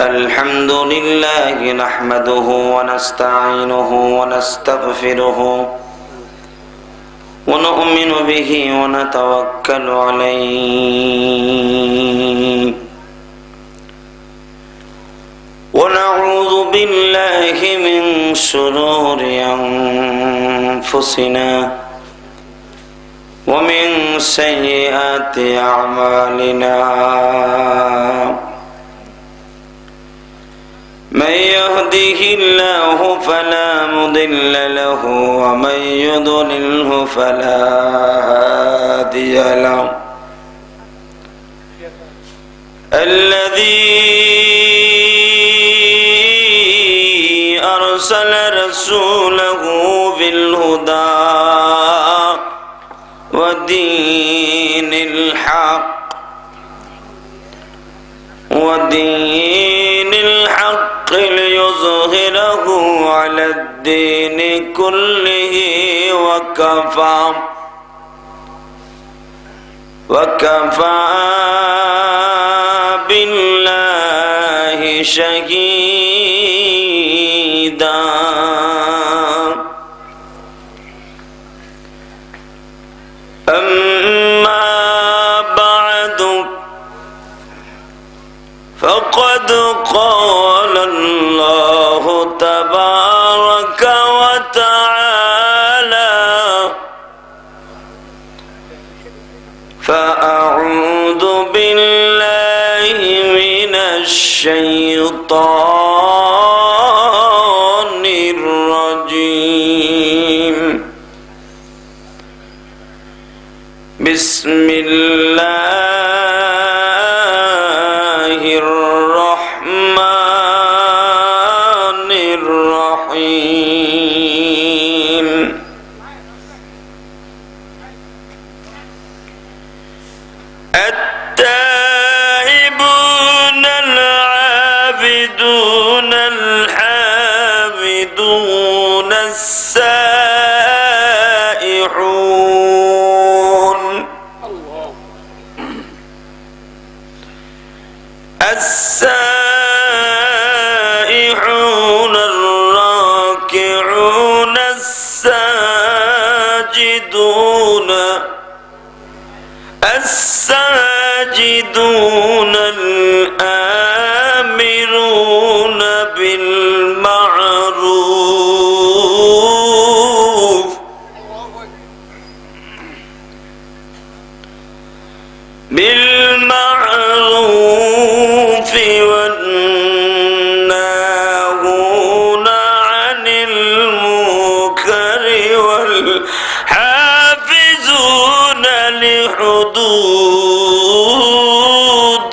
الحمد لله نحمده ونستعينه ونستغفره ونؤمن به ونتوكل عليه ونعوذ بالله من شرور أنفسنا ومن سيئات أعمالنا من يهده الله فلا مضل له ومن يضلله فلا هادي له الذي أرسل رسوله بالهدى ودين الحق ليظهره على الدين كله وكفى بالله شهيدا أما بعد فقد قال الله تبارك وتعالى فأعوذ بالله من الشيطان الرجيم بسم الله الرحمن الرحيم التائبون العابدون الحامدون السائحون الراكعون الساجدون الآمرون بالمعروف والناهون عن المنكر والحافظون لحدود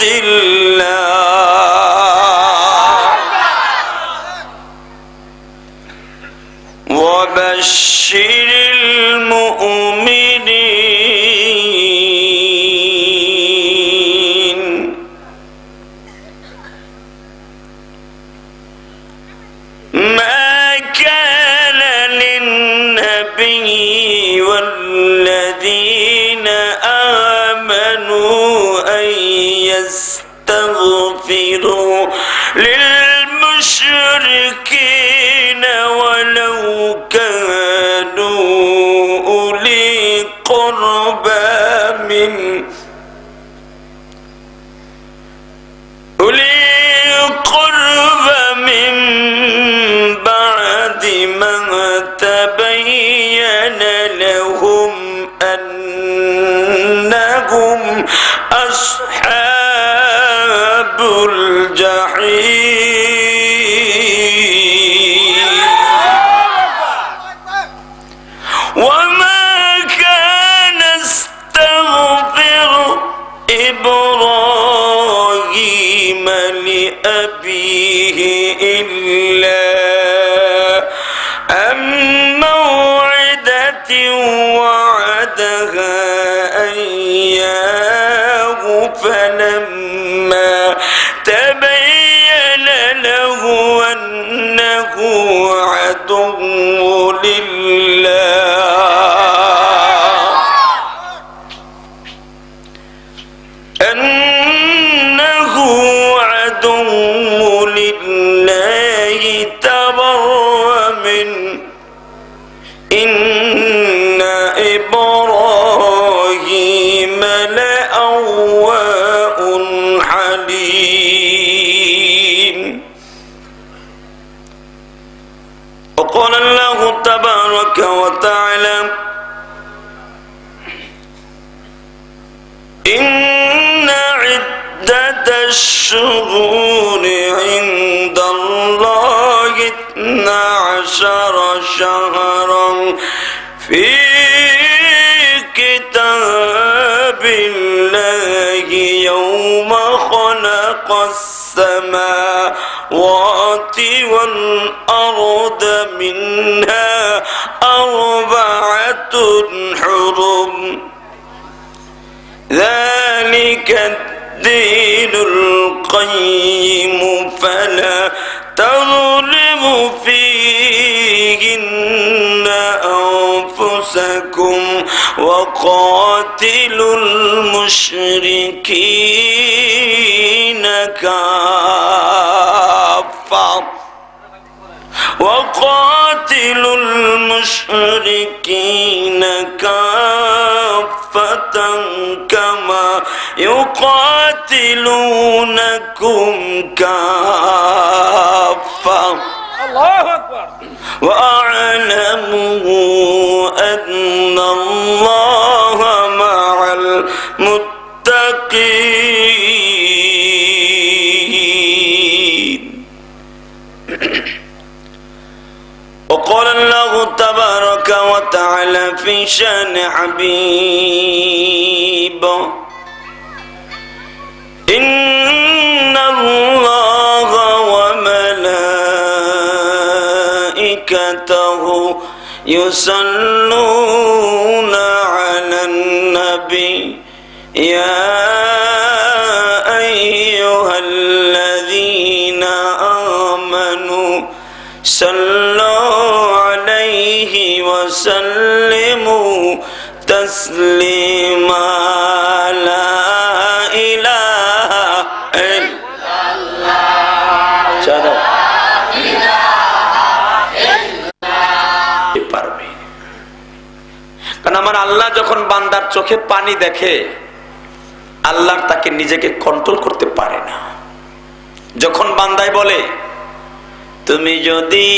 الله وبشر المؤمنين ما كان للنبي والذين آمنوا أن يستغفروا للمشركين ولو كانوا أولي قربى من بعد ما تبين لهم أنهم أصحاب الجحيم وما كان استغفر إبراهيم لأبيه إلا عن موعدة وعدها إياه فلما تبين له أنه عدو لله إن عدة الشهور عند الله 12 شهرا في كتاب الله يوم خلق السماوات والأرض منها 4 حرم ذلك الدين القيم فلا تظلموا فيهن أنفسكم وقاتلوا المشركين كافة وقاتلوا المشركين كافة كما يقاتلونكم كافة الله أكبر وأعلموا أن الله مع المتقين. وقال الله تبارك وتعالى في شأن حبيبه إن الله وملائكته يصلون على النبي يا أيها الذين آمنوا صلوا عليه وسلموا تسليما لا إله إلا الله পারবে। কারণ আমার আল্লাহ যখন বান্দার চোখে পানি দেখে আল্লাহ তাকে নিজেকে কন্ট্রোল করতে পারে না। যখন বান্দায় বলে তুমি যদি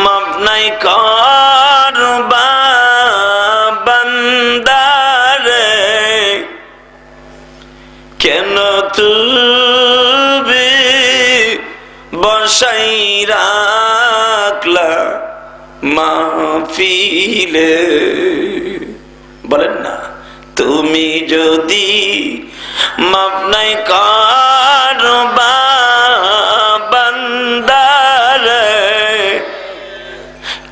মাফ নাই করবা বান্দারে কেন তুমি বসাই রাখলা মাহফিলে, বলেন না তুমি যদি মাফ নাই করবা বান্দারে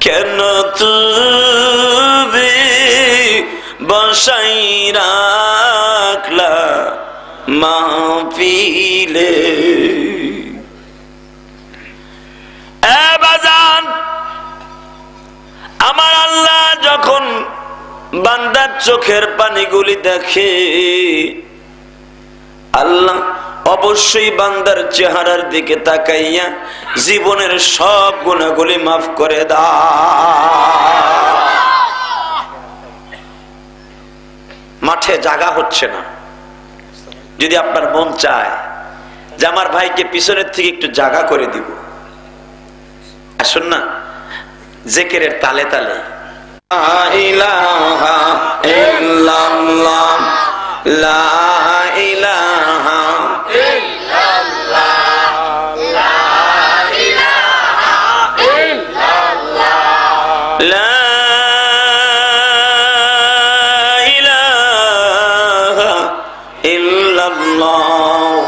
কেন তুমি বসাই রাখলা মাহফিলে। এ বাজান, আমার আল্লাহ যখন বান্দার চোখের পানিগুলি দেখে আল্লাহ অবশ্যই বান্দার চেহারার দিকে তাকাইয়া জীবনের সব গুনাহগুলি মাফ করে দাও। মাঠে জায়গা হচ্ছে না, যদি আপনার মন চায় যে আমার ভাইকে পিছনের থেকে একটু জায়গা করে দিব, আসুন না জিকিরের তালে তালে লা ইলাহা ইল্লাল্লাহ লা ইলাহা ইল্লাল্লাহ লা ইলাহা ইল্লাল্লাহ লা ইলাহা ইল্লাল্লাহ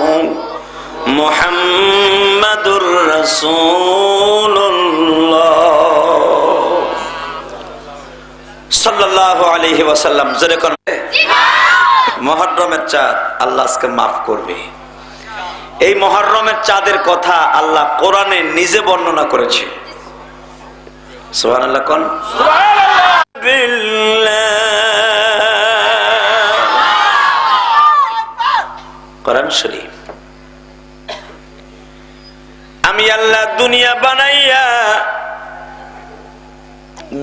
মুহাম্মাদুর রাসূলুল্লাহ সাল্লাল্লাহু আলাইহি ওয়াসাল্লাম। যেরকম মুহররমের চাঁদ আল্লাহ আজকে মাফ করবে। এই মুহররমের চাঁদের কথা আল্লাহ কোরআনে নিজে বর্ণনা করেছে। সুবহানাল্লাহ কোন কোরআন শরীফ। আমি আল্লাহ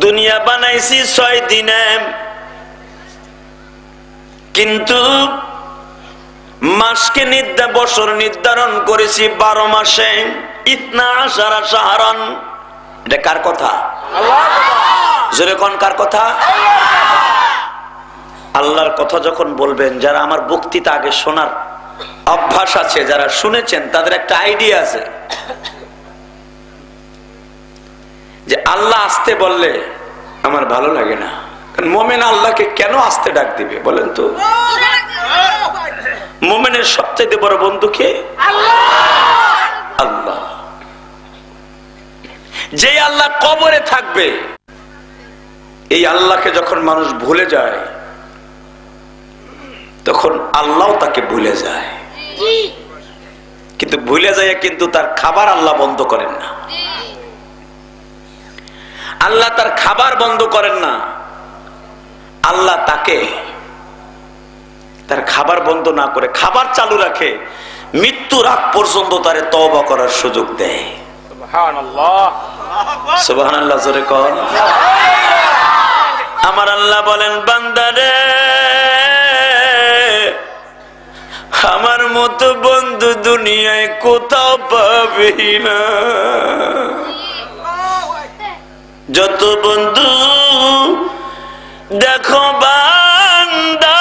দুনিয়া বানাইছি 6 দিনে, কিন্তু মাসকে বছর নির্ধারণ করেছি 12 মাসে। ইতনা আশারা শাহরান। এটা কার কথা? আল্লাহর কথা। জোরে কোন কার কথা? আল্লাহর আল্লাহর কথা যখন বলবেন, যারা আমার বক্তৃতা আগে শোনার অভ্যাস আছে, যারা শুনেছেন তাদের একটা আইডিয়া আছে যে আল্লাহ আসতে বললে আমার ভালো লাগে না। কারণ মোমেন আল্লাহকে কেন আসতে ডাক দিবে বলেন তো? মোমেনের সবচেয়ে বড় বন্ধু কে? আল্লাহ। যে আল্লাহ কবরে থাকবে, এই আল্লাহকে যখন মানুষ ভুলে যায় তখন আল্লাহ তাকে ভুলে যায়। কিন্তু ভুলে যায় কিন্তু তার খাবার আল্লাহ বন্ধ করেন না। আল্লাহ তার খাবার বন্ধ করেন না, আল্লাহ তাকে তার খাবার বন্ধ না করে খাবার চালু রাখে, মৃত্যুর আগ পর্যন্ত তারে তওবা করার সুযোগ দেয়। সুবহানাল্লাহ, সুবহানাল্লাহ জোরে কর। আমার আল্লাহ বলেন, বান্দারে আমার মতো বন্ধু দুনিয়ায় কোথাও পাবি না। যত বন্ধু দেখো বান্দা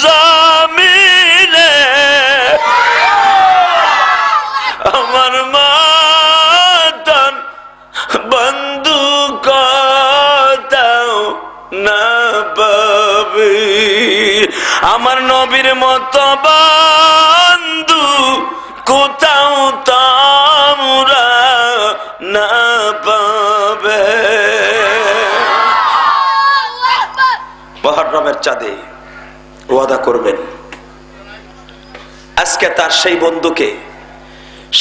জমিনে, আমার মতন বন্ধু কোথাও না পাবি। আমার নবীর মতো বন্ধু কোথাও তোমরা না পাবে। মুহররমের চাঁদে ওয়াদা করবেন, আজকে তার সেই বন্ধুকে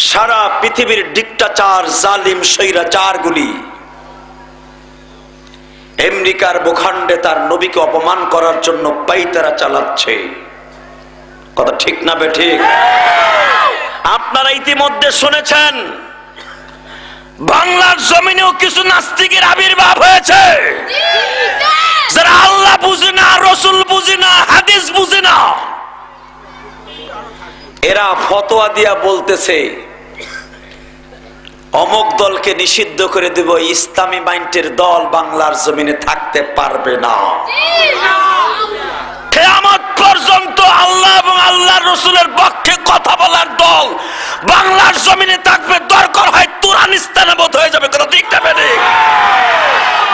সারা পৃথিবীর ডিক্টাচার জালিম স্বৈরাচার গুলি আমেরিকার ভূখণ্ডে তার নবীকে অপমান করার জন্য পাইতারা চালাচ্ছে। কথা ঠিক না বেঠিক? আপনারা ইতিমধ্যে শুনেছেন বাংলার জমিনেও কিছু নাস্তিকের আবির্ভাব হয়েছে, যারা আল্লাহ বুঝে না, রসুল বুঝে না, হাদিস বুঝে না। এরা ফতোয়া দিয়া বলতেছে অমুক দলকে নিষিদ্ধ করে দেব, ইসলামী মাইন্ডের দল বাংলার জমিনে থাকতে পারবে না। কিয়ামত পর্যন্ত আল্লাহ এবং আল্লাহর রাসূলের পক্ষে কথা বলার দল বাংলার জমিনে থাকবে, দরকার হয় তুরানিস্তানাবদ হয়ে যাবে। কথা ঠিক না বেঠিক?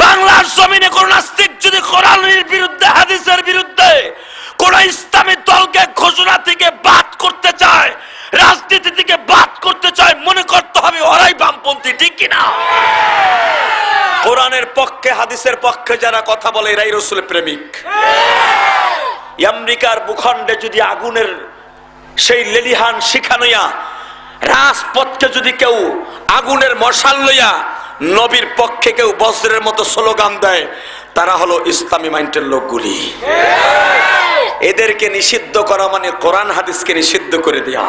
বাংলার জমিনে কোন নাস্তিক যদি কোরআনের বিরুদ্ধে, হাদিসের বিরুদ্ধে কোন ইসলামী দলকে ঘোষণা থেকে বাদ করতে চায়, রাজনীতি থেকে বাদ করতে চায়, মনে করতে হবে ওরাই বামপন্থী। ঠিক কিনা? কোরআনের পক্ষে, হাদিসের পক্ষে যারা কথা বলে এরাই রাসূল প্রেমিক। আমেরিকার ভূখণ্ডে যদি আগুনের সেই লেলিহান শিখা লইয়া, রাজপথকে যদি কেউ আগুনের মশাল লইয়া নবীর পক্ষে কেউ বজ্রের মতো স্লোগান দেয়, তারা হলো ইসলামী মাইন্ডের লোকগুলি। এদেরকে নিষিদ্ধ করা মানে কোরআন হাদিসকে নিষিদ্ধ করে দেয়া।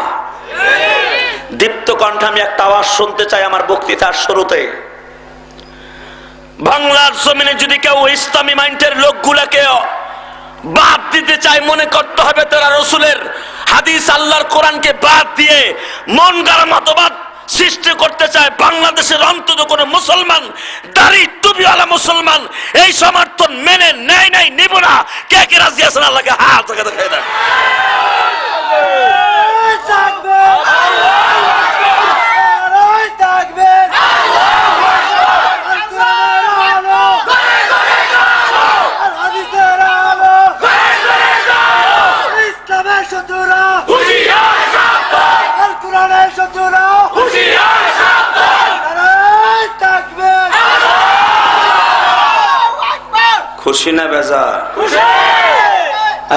দীপ্ত কণ্ঠে আমি একটা আওয়াজ শুনতে চাই আমার বক্তৃতার শুরুতে। বাংলার জমিনে যদি কেউ ইসলামী মাইন্ডের লোকগুলাকে বাদ দিতে চায়, মনে করতে হবে তারা রসুলের হাদিস, আল্লাহর কোরআনকে বাদ দিয়ে মন গড়া মতবাদ সৃষ্টি করতে চায়। বাংলাদেশের অন্তত কোন মুসলমান, দাড়ি টুপিওয়ালা মুসলমান এই সমর্থন মেনে নেয় নাই, নিব না। কে কে রাজি আছেন? আল্লাহকে হাত দেখাই দেন। খুশি না বেজার?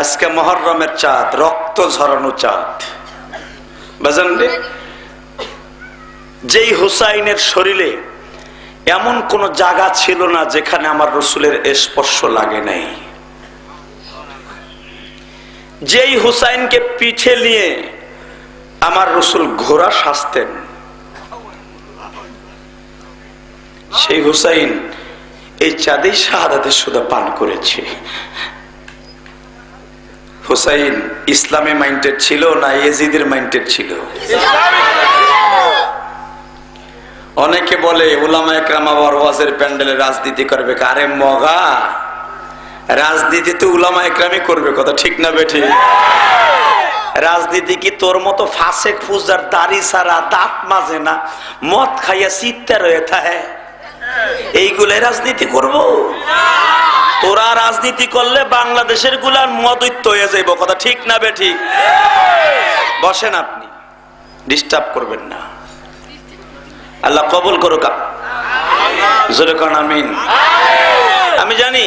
আজকে মুহররমের চাঁদ, রক্ত ঝরানো চাঁদ। বাজান রে, যেই হুসাইনের শরীরে এমন কোন জায়গা ছিল না যেখানে আমার রসুলের স্পর্শ লাগে নাই। যেই হুসাইনকে পিঠে নিয়ে আমার রসুল ঘোড়া সাজতেন, সেই হুসাইন এই চাঁদেই শাহাদাতের সুদা পান করেছে। হুসাইন ইসলামী মাইন্ডেড ছিল না ইয়েজিদের মাইন্ডেড ছিল? অনেকে বলে উলামা একরাম আবার ওয়াজের প্যান্ডেলে রাজনীতি করবে। আরে মগা, রাজনীতিতে উলামা একরামই করবে, কথা ঠিক না বেঠিক? রাজনীতি কি তোর মতো ফাসেক ফুজার দাড়ি সারা দাঁত মাজে না মদ খাইয়া চিত্তা রয়ে থাকে এইগুলো রাজনীতি করব? তোরা রাজনীতি করলে বাংলাদেশের গুলার মদৈত্য হয়ে যাইব, কথা ঠিক না বেঠিক? বসেন, আপনি ডিস্টার্ব করবেন না। আল্লাহ কবুল করুক, জোরে কোন আমিন। আমি জানি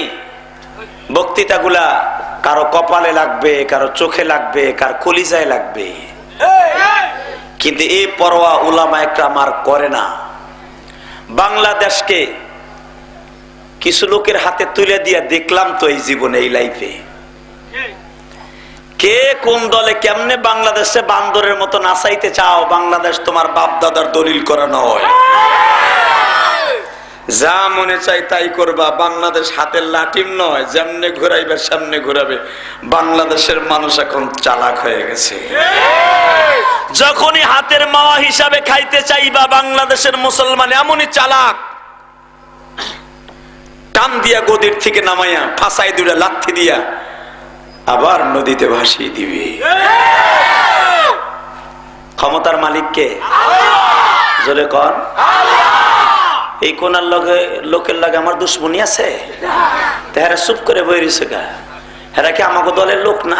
বক্তৃতাগুলা কারো কপালে লাগবে, কারো চোখে লাগবে, কার কলিজায় লাগবে, কিন্তু এই পরোয়া উলামা একরাম আর করে না। বাংলাদেশকে কিছু লোকের হাতে তুলে দিয়া দেখলাম তো এই জীবনে, এই লাইফে কে কোন দলে কেমনে বাংলাদেশে বান্দরের মতো নাচাইতে চাও। বাংলাদেশ তোমার বাপ দাদার দলিল করা নয়, যা মনে চাই তাই করবা। বাংলাদেশ হাতের লাঠিম নয়, যেমনে ঘুরাইবে সামনে ঘুরাবে। বাংলাদেশের মানুষ এখন চালাক হয়ে গেছে। যখনই হাতের মাওয়া হিসাবে খাইতে চাইবা, বাংলাদেশের মুসলমান এমনই চালাক, টান দিয়া গদির থেকে নামাইয়া ফাঁসাই দুটা লাথি দিয়া আবার নদীতে ভাসিয়ে দিবে। ক্ষমতার মালিককে জোরে কর। এই কোনার লোকের লাগে আমার দুশ্মনী আছে, তাহারা চুপ করে বই রয়েছে গা, হেরা কি আমাকে দলের লোক না?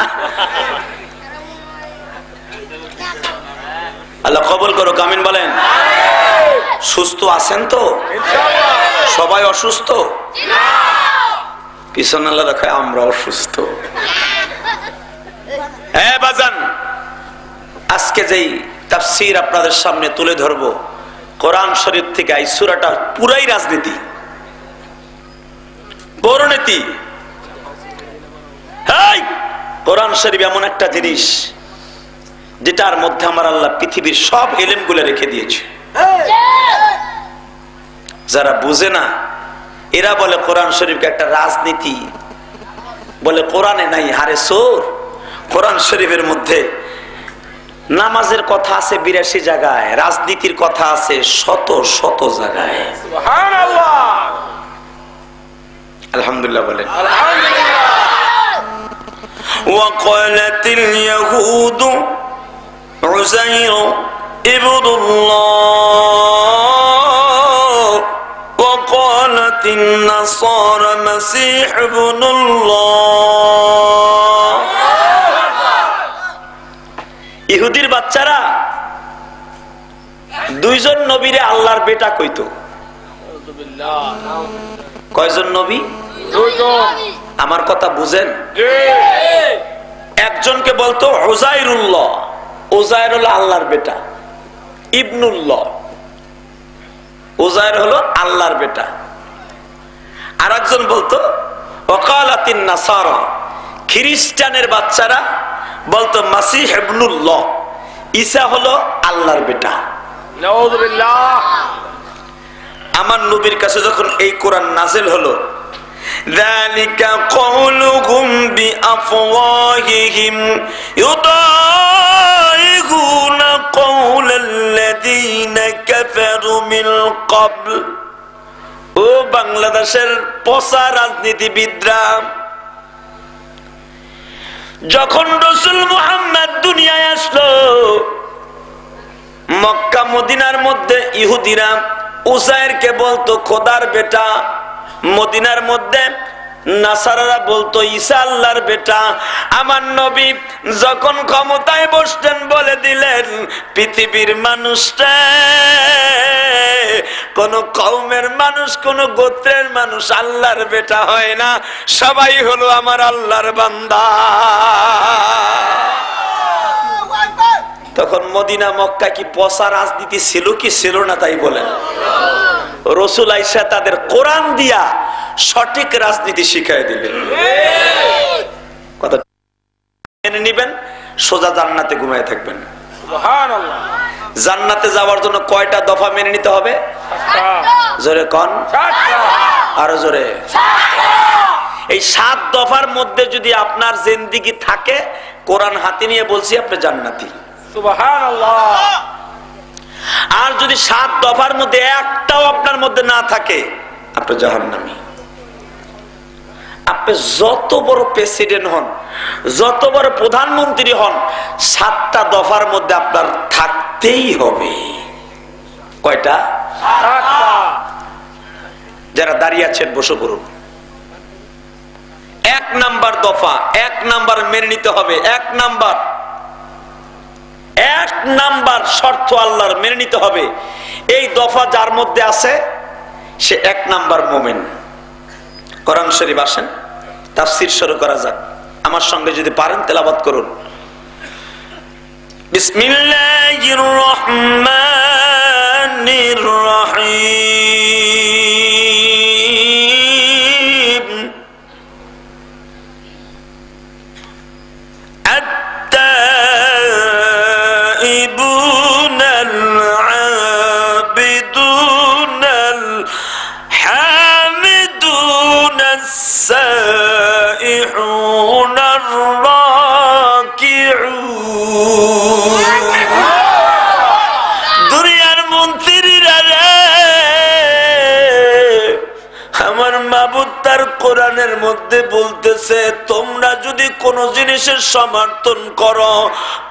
আল্লাহ কবুল করো, আমিন বলেন। সুস্থ আছেন তো? সবাই অসুস্থ? পিছন আল্লাহ দেখে আমরা অসুস্থ। হ্যাঁ বাজান, আজকে যেই তাফসীর আপনাদের সামনে তুলে ধরবো, কোরআন শরীফ থেকে এই সূরাটা পুরাই রাজনীতি, পরনীতি। কোরআন শরীফ এমন একটা জিনিস যেটার মধ্যে আমার আল্লাহ পৃথিবীর সব এলেমগুলো রেখে দিয়েছে। যারা বুঝে না এরা বলে কোরআন শরীফকে একটা রাজনীতি বলে, কোরআনে নাই। হারে সোর, কোরআন শরীফের মধ্যে নামাজের কথা আছে 82 জায়গায়, রাজনীতির কথা আছে শত শত জায়গায়। আলহামদুলিল্লাহ বলেন। وقالت اليهود عزير ابن الله وقالت النصارى مسيح ابن الله। ইহুদির বাচ্চারা দুইজন নবীরে আল্লাহর বেটা কইতো। কয়জন নবী? আমার কথা বুঝেন? একজনকে বলতো উযায়রুল্লাহ, উযায়র হলো আল্লাহর বেটা, ইবনুল্লাহ, উযায়র হলো আল্লাহর বেটা। আর একজন বলতো ওয়াকালাতিন নাসারা, খ্রিস্টানের বাচ্চারা বলতো মাসিহ ইবনুল্লাহ, ঈসা হলো আল্লাহর বেটা। নাউযুবিল্লাহ। আমার নবীর কাছে যখন এই কোরআন নাযিল হলো, যালিকা কওলুহুম বিআফওয়াহিহিম ইউদাইগুনা কওলাল্লাযীনা কাফারু মিন ক্বাবল। ও বাংলাদেশের পচা রাজনীতিবিদরা, যখন রাসূল মুহাম্মদ দুনিয়ায় আসলো, মক্কা মদিনার মধ্যে ইহুদিরা উযায়রকে বলতো খোদার বেটা, মদিনার মধ্যে নাসারারা বলতো ঈসা আল্লাহর বেটা। আমার নবী যখন ক্ষমতায় বসতেন বলে দিলেন, পৃথিবীর মানুষটা কোন কওমের মানুষ, কোন গোত্রের মানুষ আল্লাহর বেটা হয় না, সবাই হলো আমার আল্লাহর বান্দা। তখন মদিনা মক্কা কি পচা রাজনীতি ছিল কি ছিল না তাই বলেন? রাসূল আয়েশা তাদের কোরআন দিয়া সঠিক রাজনীতি শিখাই দিলেন। কথা মেনে নিবেন, সোজা জান্নাতে ঘুমায় থাকবেন। সুবহানাল্লাহ। জান্নাতে যাওয়ার জন্য কয়টা দফা মেনে নিতে হবে? জোরে কোন? আরো জোরে। এই 7 দফার মধ্যে যদি আপনার জিন্দেগি থাকে, কোরআন হাতে নিয়ে বলছি আপনি জান্নাতি। সুবহানাল্লাহ। আর যদি 7 দফার মধ্যে একটাও আপনার মধ্যে না থাকে, আপনি জাহান্নামী। আপনি যত বড় প্রেসিডেন্ট হন, যত বড় প্রধানমন্ত্রী হন, 7টা দফার মধ্যে আপনার থাকতেই হবে। কয়টা? যারা দাঁড়িয়ে আছেন বসে পড়ুন। 1 নাম্বার দফা, 1 নাম্বার মেনে নিতে হবে। 1 নাম্বার শর্ত আল্লাহর মেনে নিতে হবে। এই দফা যার মধ্যে আছে সে 1 নাম্বার মুমিন। কোরআন শরীফ আসেন, তাফসীর শুরু করা যাক। আমার সঙ্গে যদি পারেন তেলাওয়াত করুন। বিসমিল্লাহির রহমানির রহিম। আত-তাইবুনাল আবিদুনাল হামিদুনাস সাইহুনার রাকিউন। দুনিয়ার মন্ত্রীরা রে, আমার মাবুদ তার কোরআনের মধ্যে বলতেছে, তোমরা যদি কোন জিনিসের সমর্থন করো,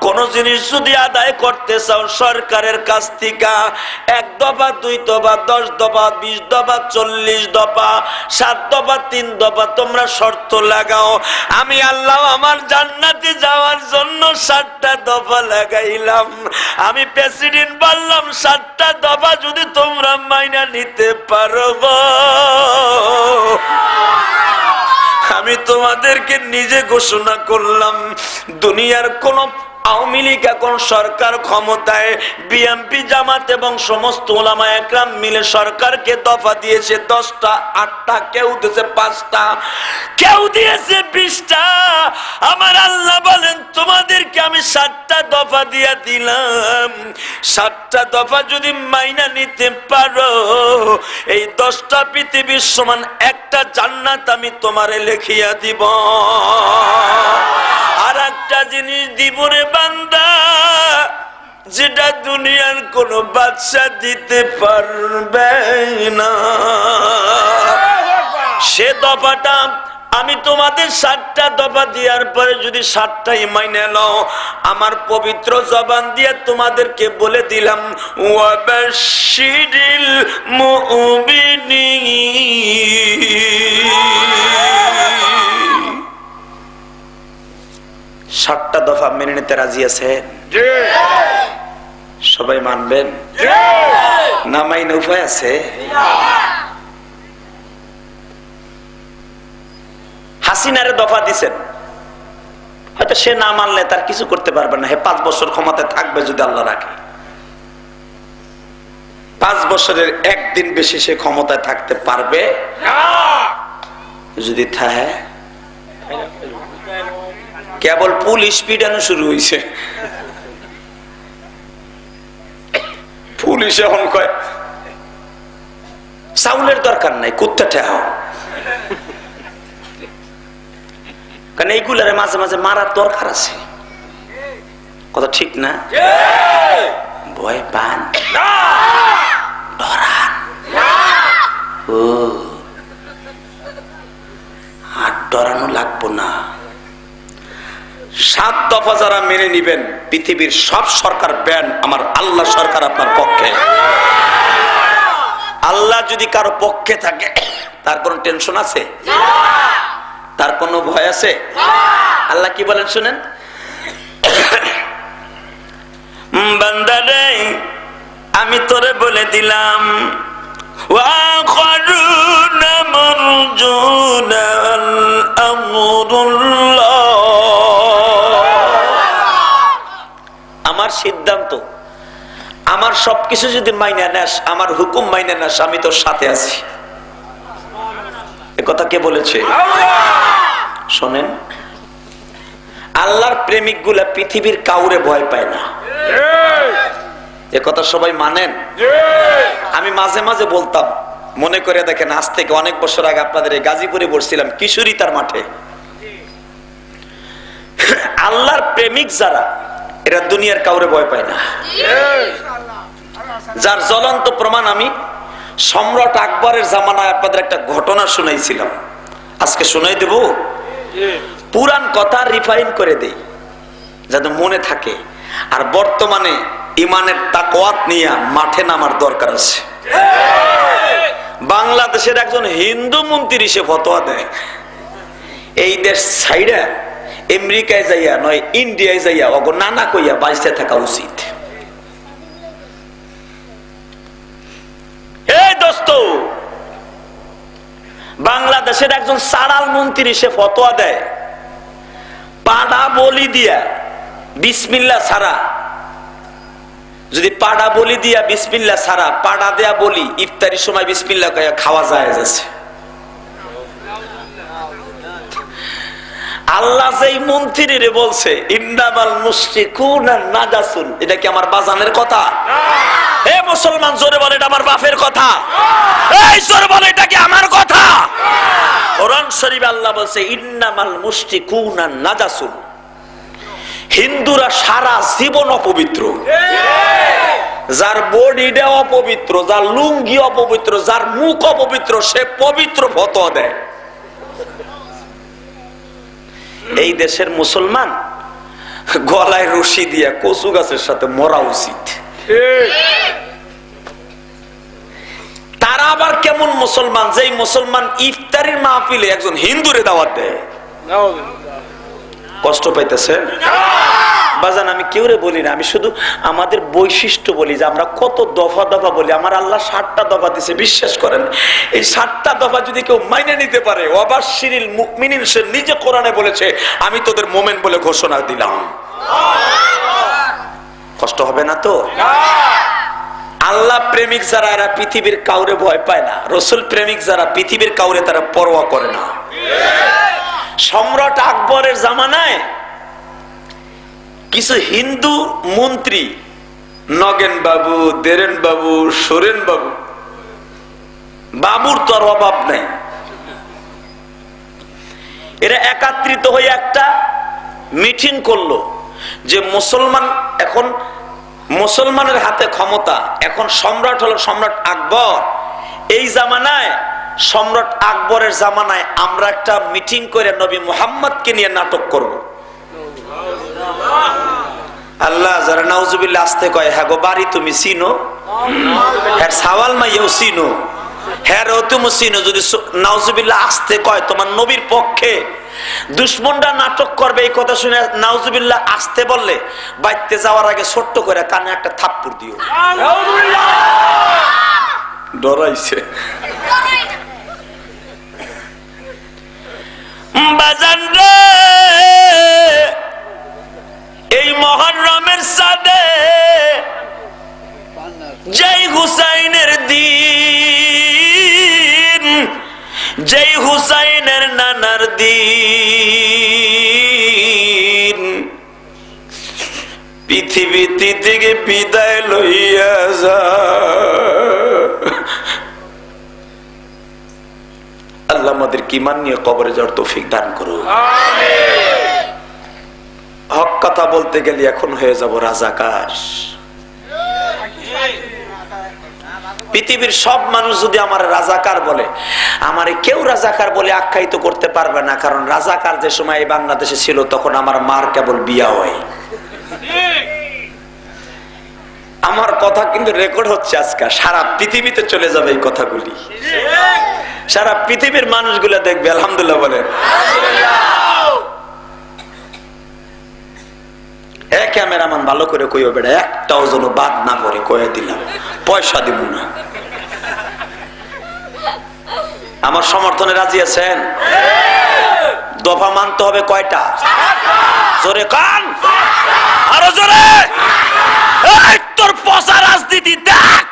কোন জিনিস যদি আদায় করতে চাও সরকারের কাছ থেকে, 1 দফা 2 দফা 10 দফা 20 দফা 40 দফা 7 দফা 3 দফা তোমরা শর্ত লাগাও। আমি আল্লাহ আমার জান্নাতে যাওয়ার জন্য 7টা দফা লাগাইলাম। আমি প্রেসিডেন্ট বললাম 7টা দফা যদি তোমরা মাইনা নিতে পারো, আমি তোমাদেরকে নিজে ঘোষণা করলাম, দুনিয়ার কোন আওয়ামী লীগ এখন সরকার ক্ষমতায়, বিএনপি জামাত এবং সমস্ত উলামা একরাম মিলে সরকারকে দফা দিয়েছে 10টা, 8টা, কেউ দিয়েছে 5টা, কেউ দিয়েছে 20টা। আমার আল্লাহ বলেন তোমাদেরকে আমি 7টা দফা দিয়ে দিলাম। 7টা দফা যদি মাইনা নিতে পারো, এই 10টা পৃথিবীর সমান একটা জান্নাত আমি তোমারে লিখিয়া দিব। আর একটা জিনিস দিব রে বান্দা, যেটা দুনিয়ার কোন বাদশা দিতে পারবে না। সে দফাটা আমি তোমাদের 7টা দফা দেওয়ার পরে যদি 7টাই মাইনে নাও, আমার পবিত্র জবান দিয়ে তোমাদেরকে বলে দিলাম, ওয়াবাশশিরিল মুমিনিন। 7টা দফা মেনে নিতে রাজি আছেন? সবাই মানবেন? না মাইনে উপায় আছে? হাসিনারে দফা দিছেন, হয়তো সে না মানলে তার কিছু করতে পারবে না। 5 বছর ক্ষমতায় থাকবে যদি আল্লাহ রাখে। 5 বছরের 1 দিন বেশি সে ক্ষমতায় থাকতে পারবে যদি থাকে। কেবল পুলিশ পিটানো শুরু হয়েছে। পুলিশ এখন কয় চাউলের দরকার নাই, কুত্তা ঠেহাও। কারণ এইগুলারে মাঝে মাঝে মারার দরকার আছে। কথা ঠিক না? ভয় পান, ডরান। ও আর ডরানো লাগবো না। 7 দফা যারা মেনে নিবেন, পৃথিবীর সব সরকার ব্যান, আমার আল্লাহ সরকার আপনার পক্ষে। আল্লাহ যদি কারো পক্ষে থাকে তার কোনো টেনশন আছে? তার কোনো ভয় আছে? আল্লাহ কি বলেন শুনেন, বান্দারে আমি তোরে বলে দিলাম, ওয়াখরুনা মারজুনা আমরুল্লাহ। আমার সিদ্ধান্ত, আমার সবকিছু যদি মাইনা নেস, আমার হুকুম মাইনা নেস, আমি তোর সাথে আছি। এ কথা কে বলেছে? শোনেন, আল্লাহর প্রেমিক গুলা পৃথিবীর কাউরে ভয় পায় না। এ কথা সবাই মানেন? আমি মাঝে মাঝে বলতাম, মনে করে দেখেন, আজ থেকে অনেক বছর আগে আপনাদের এই গাজীপুরে বসছিলাম কিশোরী তার মাঠে। আল্লাহর প্রেমিক যারা, এরা দুনিয়ার কাউরে ভয় পায় না। যার জ্বলন্ত প্রমাণ আমি সম্রাট আকবরের জামানায় আপনাদের একটা ঘটনা শুনাইছিলাম। আজকে শোনাই দেব, পুরান কথা রিফাইন করে দেই যাতে মনে থাকে। আর বর্তমানে ইমানের তাকওয়াত নিয়ে মাঠে নামার দরকার আছে। বাংলাদেশের একজন হিন্দু মন্ত্রী সে ফতোয়া দেয়, এই দেশ ছাইড়া আমেরিকায় যাইয়া নয় ইন্ডিয়ায় যাইয়া অগ নানা কইয়া বাঁচতে থাকা উচিত। এই দোস্ত, বাংলাদেশের একজন সারাল মন্ত্রী সে ফতোয়া দেয়, পাড়া বলি দিয়া বিসমিল্লাহ ছাড়া, যদি পাড়া বলি দিয়া বিসমিল্লাহ ছাড়া পাড়া দেয়া বলি ইফতারির সময় বিসমিল্লাহ কইয়া খাওয়া যায় যাচ্ছে। আল্লাহ যেই মন্ত্রীরে বলছে ইন্নামাল মুশরিকুনা নাজাসুন, এটা কি আমার বাজানের কথা? হে মুসলমান জোরে বলে এটা আমার বাপের কথা। এই জোরে বলে এটা কি আমার কথা? কোরআন শরীফে আল্লাহ বলছে ইন্নামাল মুশরিকুনা নাজাসুন, হিন্দুরা সারা জীবন অপবিত্র। যার বডিটা অপবিত্র, যার লুঙ্গি অপবিত্র, যার মুখ অপবিত্র, সে পবিত্র ফতোয়া দেয়। এই দেশের মুসলমান গলায় রশি দিয়া কচু গাছের সাথে মরা উচিত। তারা আবার কেমন মুসলমান, যেই মুসলমান ইফতারির মাহফিলে একজন হিন্দুরে দাওয়াত দেয়। কষ্ট পাইতেছেন বাজান? আমি কেউরে বলি না, আমি শুধু আমাদের বৈশিষ্ট্য বলি যে আমরা কত দফা দফা বলি। আমার আল্লাহ 60টা দফা দিছে, বিশ্বাস করেন। এই 60টা দফা যদি কেউ মাইনে নিতে পারে, ওয়াবাশশিরিল মুমিনিন, সে নিজে কোরআনে বলেছে আমি তোদের মোমেন বলে ঘোষণা দিলাম। কষ্ট হবে না তো? আল্লাহ প্রেমিক যারা এরা পৃথিবীর কাউরে ভয় পায় না, রসুল প্রেমিক যারা পৃথিবীর কাউরে তারা পরোয়া করে না। সম্রাট আকবরের জামানায় কিছু হিন্দু মন্ত্রী, নগেন বাবু, দেরেন বাবু, সোরেন বাবু, বাবুর তো আর অভাব নাই, এরা একত্রিত হয়ে একটা মিটিং করলো যে মুসলমান, এখন মুসলমানের হাতে ক্ষমতা, এখন সম্রাট হলো সম্রাট আকবর। এই জামানায়, সম্রাট আকবরের জামানায় আমরা একটা মিটিং করে নবী মুহাম্মদকে নিয়ে নাটক করব। আল্লাহ যারা নাউজুবিল্লাহ আসতে কয়, হ্যাঁ গো বাড়ি তুমি চিনো, হ্যাঁ সাওয়াল মাইয়াও চিনো, হ্যাঁ ও তুমি চিনো, যদি নাউজুবিল্লাহ আসতে কয় তোমার নবীর পক্ষে, দুশ্মনরা নাটক করবে এই কথা শুনে নাউজুবিল্লাহ আসতে বললে বাইতে যাওয়ার আগে ছোট্ট করে কানে একটা থাপ্পড় দিও। ডরাইছে বাজান রে, এই মুহররমের সাদে যেই হুসাইনের দিন, যেই হুসাইনের নানার দিন, পৃথিবীতে থেকে বিদায় লইয়া যা। আল্লাহ আমাদের ঈমান নিয়ে কবরে যাওয়ার তৌফিক দান করুন। হক কথা বলতে গেলে এখন হয়ে যাব রাজাকার। পৃথিবীর সব মানুষ যদি আমার রাজাকার বলে, আমারে কেউ রাজাকার বলে আখ্যায়িত করতে পারবে না, কারণ রাজাকার যে সময় এই বাংলাদেশে ছিল তখন আমার মার কেবল বিয়া হয়। আমার কথা কিন্তু রেকর্ড হচ্ছে, আজকে সারা পৃথিবীতে চলে যাবে এই কথাগুলি, সারা পৃথিবীর মানুষগুলো দেখবে। আলহামদুলিল্লাহ বলেন। ক্যামেরাম্যান ভালো করে কইও বেড়া, একটাও যেন বাদ না করে কয়ে দিলাম, পয়সা দিব না। আমার সমর্থনে রাজি আছেন? দফা মানতে হবে কয়টা? জোরে কান, আরো জোরে। তোর পচা রাজনীতি দেখ,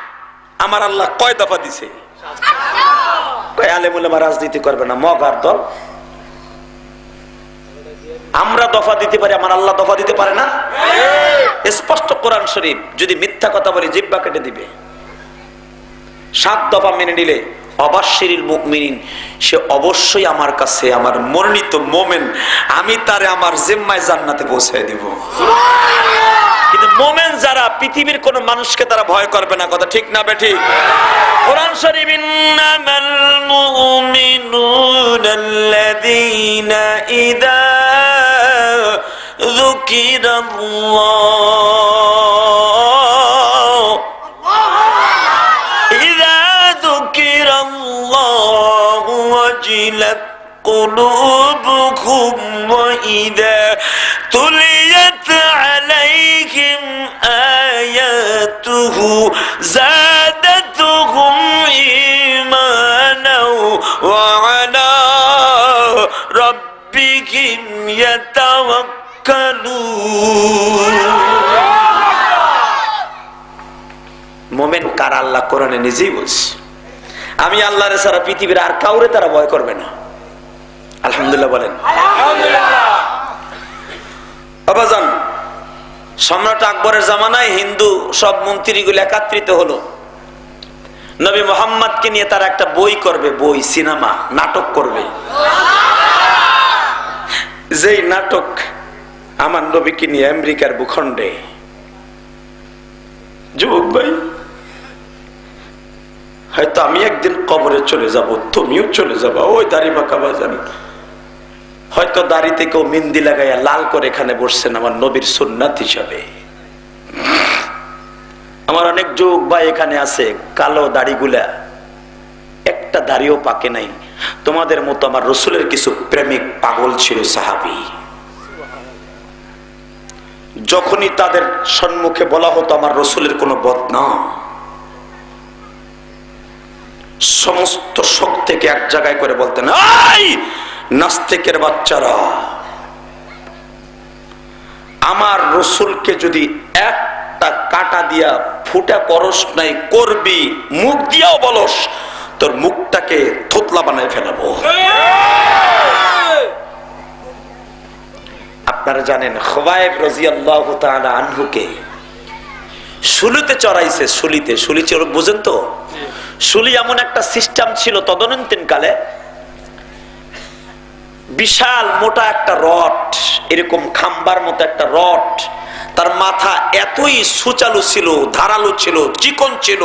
আমার আল্লাহ কয় দফা দিছে। কয় আলেম ওলামা রাজনীতি করবে না, মগার দল। আমরা দফা দিতে পারি, আমার আল্লাহ দফা দিতে পারে না? স্পষ্ট কোরআন শরীফ। যদি মিথ্যা কথা বলি জিহ্বা কেটে দিবে। 7 দফা মেনে নিলে ওয়াবাশশিরিল মুমিনিন, সে অবশ্যই আমার কাছে আমার মনোনীত মোমেন, আমি তারে আমার জিম্মায় জান্নাতে পৌঁছায় দিব। কিন্তু মোমেন যারা পৃথিবীর কোন মানুষকে তারা ভয় করবে না, কথা ঠিক না বেঠিক? কোরআন শরীফ ইন্নামাল মুমিনুনাল্লাযীনা ইযা যুকিরাল্লাহু ওয়াজিলাত قلوبكم وإذا تليت عليهم آياته زادتهم إيمانا وعلى ربهم يتوكلون মোমেন কার আল্লাহ কোরআনে নিজেই বলছে, আমি আল্লাহর ছাড়া পৃথিবীর আর কাউরে তারা ভয় করবে না। আলহামদুলিল্লাহ বলেন। আবাজান, সম্রাট আকবরের জামানায় হিন্দু সব মন্ত্রীগুলো একত্রিত হলো, নবী মুহাম্মদকে নিয়ে তারা একটা বই করবে, বই, সিনেমা, নাটক করবে। যেই নাটক আমার নবীকে নিয়ে আমেরিকার ভূখণ্ডে, যুবক ভাই, হয়তো আমি একদিন কবরে চলে যাব, তুমিও চলে যাবা, ওই দাড়ি বাঁকা বাজান, হয়তো দাড়িতে কেউ মেহেন্দি লাগাইয়া লাল করে এখানে বসছেন আমার নবীর সুন্নাত হিসাবে। আমার অনেক যুবক ভাই এখানে আছে, কালো দাড়িগুলা একটা দাড়িও পাকে নাই। তোমাদের মতো আমার রসুলের কিছু প্রেমিক পাগল ছিল, সাহাবী। যখনই তাদের সম্মুখে বলা হতো আমার রসুলের কোনো বদনাম, সমস্ত শোক থেকে এক জায়গায় করে বলতেন, এই নাস্তিকের বাচ্চারা, আমার রসুলকে যদি একটা কাটা দিয়া ফুটা করস নাই করবি, মুখ দিয়াও বলস, তোর মুখটাকে থোতলা বানায় ফেলাবো। আপনারা জানেন খুবাইব রাদিয়াল্লাহু তাআলা আনহুকে শুলিতে চড়াইছে, শুলিতে, শুলি চড় বুঝেন তো? শুলি এমন একটা সিস্টেম ছিল তদানীন্তন কালে, বিশাল মোটা একটা রড, এরকম খাম্বার মতো একটা রড, তার মাথা এতই সুচালু ছিল, ধারালো ছিল, চিকন ছিল,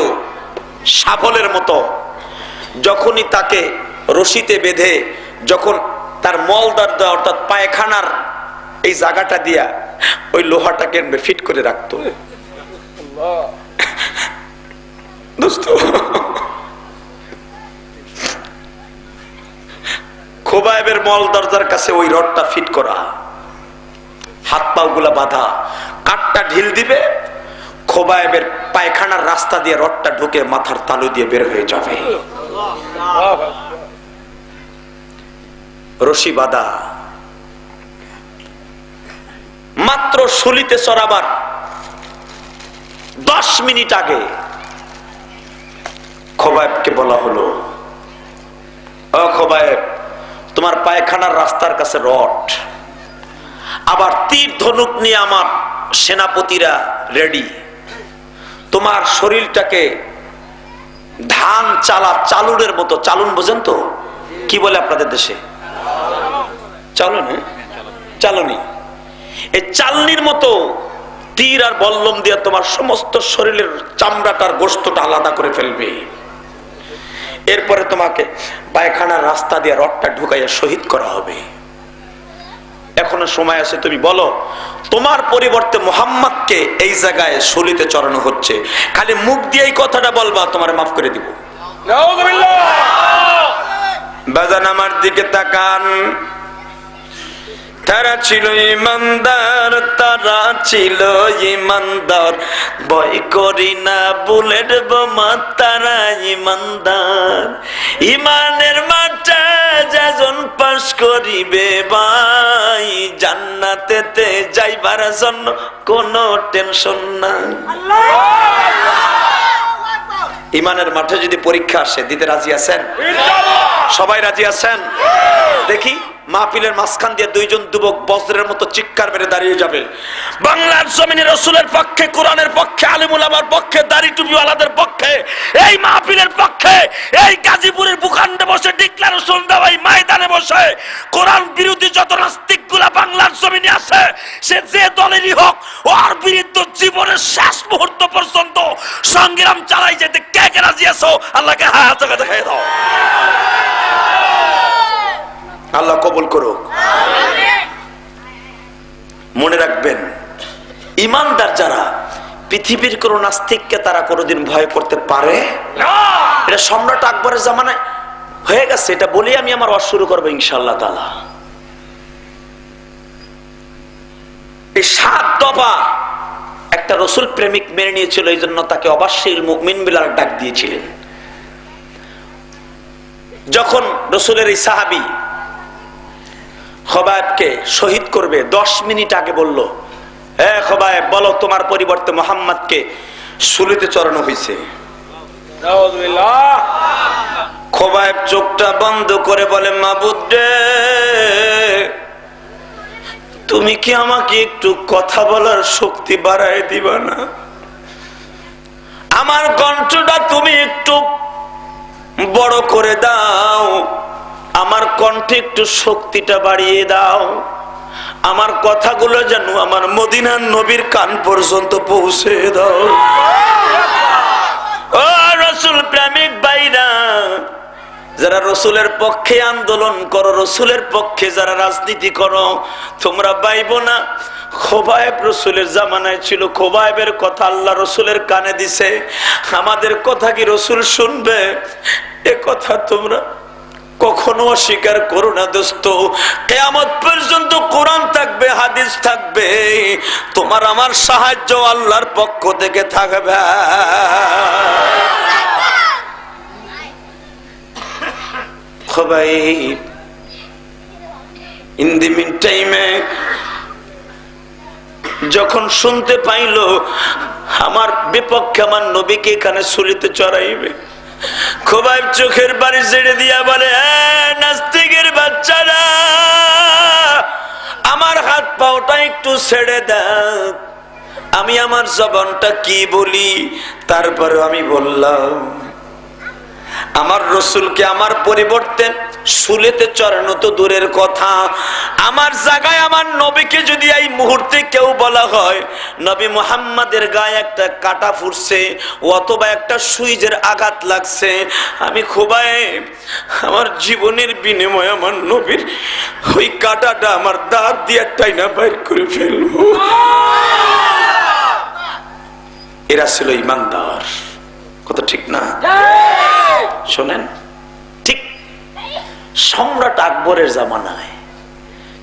শাবলের মতো। যখনই তাকে রশিতে বেঁধে, যখন তার মলদার দেওয়া অর্থাৎ পায়খানার এই জায়গাটা দিয়া ওই লোহাটাকে ফিট করে রাখতো। খুবাইবের মল দরজার কাছে ওই রডটা ফিট করা, হাত পা গুলা বাঁধা, কাঠটা ঢিল দিবে, খুবাইবের পায়খানার রাস্তা দিয়ে রডটা ঢুকে মাথার তালু দিয়ে বের হয়ে যাবে। রশি বাঁধা। মাত্র শুলিতে চড়াবার 10 মিনিট আগে খুবাইবকে বলা হলো, ও খুবাইব, তোমার পায়খানার রাস্তার কাছে রড, আবার তীর ধনুক নিয়ে আমার সেনাপতিরা রেডি, তোমার শরীরটাকে ধান চালা চালুনের মতো, চালুন বোঝেন তো কি বলে আপনাদের দেশে? চালুন, চালুনি, এই চালনির মতো তীর আর বল্লম দিয়ে তোমার সমস্ত শরীরের চামড়াটার গোশতটা আলাদা করে ফেলবে। এরপরে তোমাকে পায়খানার রাস্তা দিয়ে রডটা ঢুকাইয়া শহীদ করা হবে। এখনো সময় আছে, তুমি বলো তোমার পরিবর্তে মুহাম্মদকে এই জায়গায় শুলিতে চড়ানো হচ্ছে, খালি মুখ দিয়ে এই কথাটা বলবা, তোমার মাফ করে দিব। বাজান আমার দিকে তাকান, তারা ছিল ইমানদার, তারা ছিল ইমানদার, ভয় করি না বুলেট বোমা, তারা ইমানদার। ইমানের মাঠে যাজন পাশ করিবে ভাই, জান্নাতেতে যাইবার জন্য কোনো টেনশন নাই। ইমানের মাঠে যদি পরীক্ষা আসে, দিতে রাজি আছেন? সবাই রাজি আছেন? দেখি মাহফিলের মাঝখান দিয়ে দুইজন যুবক বজ্রের মতো চিৎকার মেরে দাঁড়িয়ে যাবে, বাংলার জমিনে রসুলের পক্ষে, কোরআনের পক্ষে, আলেম উলামার পক্ষে, দাড়ি টুপিওয়ালাদের পক্ষে, এই মাহফিলের পক্ষে, এই গাজীপুরের ভূখণ্ডে বসে ডিক্লারেশন দেওয়া এই ময়দানে বসে কোরআন বিরোধী যত নাস্তিক গুলা বাংলার জমিনে আছে, সে যে দলেরই হোক, ওর বিরুদ্ধে জীবনের শেষ মুহূর্ত পর্যন্ত সংগ্রাম চালাই যেতে কে কে রাজি আছো? আল্লাহকে হাত দেখাই দাও। আল্লাহ কবুল করুক। মনে রাখবেন, ইমানদার যারা, পৃথিবীর কোন নাস্তিককে তারা কোনোদিন ভয় করতে পারে না। এটা সম্রাট আকবরের জামানায় হয়ে গেছে, এটা বলি আমি আমার ওয়াজ শুরু করবো ইনশাআল্লাহ তাআলা। এই 7 দফা একটা রসুল প্রেমিক মেনে নিয়েছিল, এই জন্য তাকে অবাশিরুল মুমিন বলে ডাক দিয়েছিলেন। যখন রসুলের এই সাহাবী খবায়েবকে শহীদ করবে 10 মিনিট আগে বলল, হে খবায়েব, বলো তোমার পরিবর্তে মুহাম্মদকে শুলিতে চড়ানো হয়েছে। খবায়েব চোখটা বন্ধ করে বলে, মাবুদ রে, তুমি কি আমাকে একটু কথা বলার শক্তি বাড়ায় দিবা না? আমার কণ্ঠটা তুমি একটু বড় করে দাও, আমার কণ্ঠে একটু শক্তিটা বাড়িয়ে দাও, আমার কথাগুলো যেন আমার মদিনার নবীর কান পর্যন্ত পৌঁছে দাও। ও রসুল প্রেমিক ভাইরা, যারা রসুলের পক্ষে আন্দোলন করো, রসুলের পক্ষে যারা রাজনীতি করো, তোমরা পাইবো না খোবায়েব রসুলের জামানায় ছিল, খোবায়েবের কথা আল্লাহ রসুলের কানে দিছে, আমাদের কথা কি রসুল শুনবে? এ কথা তোমরা কখনো অস্বীকার করো না দোস্ত। কিয়ামত পর্যন্ত কোরআন থাকবে, হাদিস থাকবে, তোমার আমার সাহায্য আল্লাহর পক্ষ থেকে থাকবে। খোবায়েব ইন দি মিন টাইমে যখন শুনতে পাইল আমার বিপক্ষে আমার নবীকে এখানে শুলিতে চড়াইবে, খোবায়েব চোখের বাড়ি ছেড়ে দিয়া বলে, নাস্তিকের বাচ্চারা, আমার হাত পাওটা একটু ছেড়ে দাও, আমি আমার জবানটা কি বলি। তারপরে আমি বললাম, আমার রসুলকে আমার পরিবর্তে শুলেতে চড়ানো তো দূরের কথা, আমার জায়গায় আমার নবীকে যদি এই মুহূর্তে কেউ বলা হয় নবী মুহাম্মাদের গায়ে একটা কাটা ফুটছে অথবা একটা সুইজের আঘাত লাগছে, আমি খোবায়েব আমার জীবনের বিনিময়ে আমার নবীর ওই কাটাটা আমার দাঁত দিয়ে টাইনা বাইর করে ফেলবো। এরা ছিল ইমানদার, কথা ঠিক না? শোনেন, ঠিক সম্রাট আকবরের জামানায়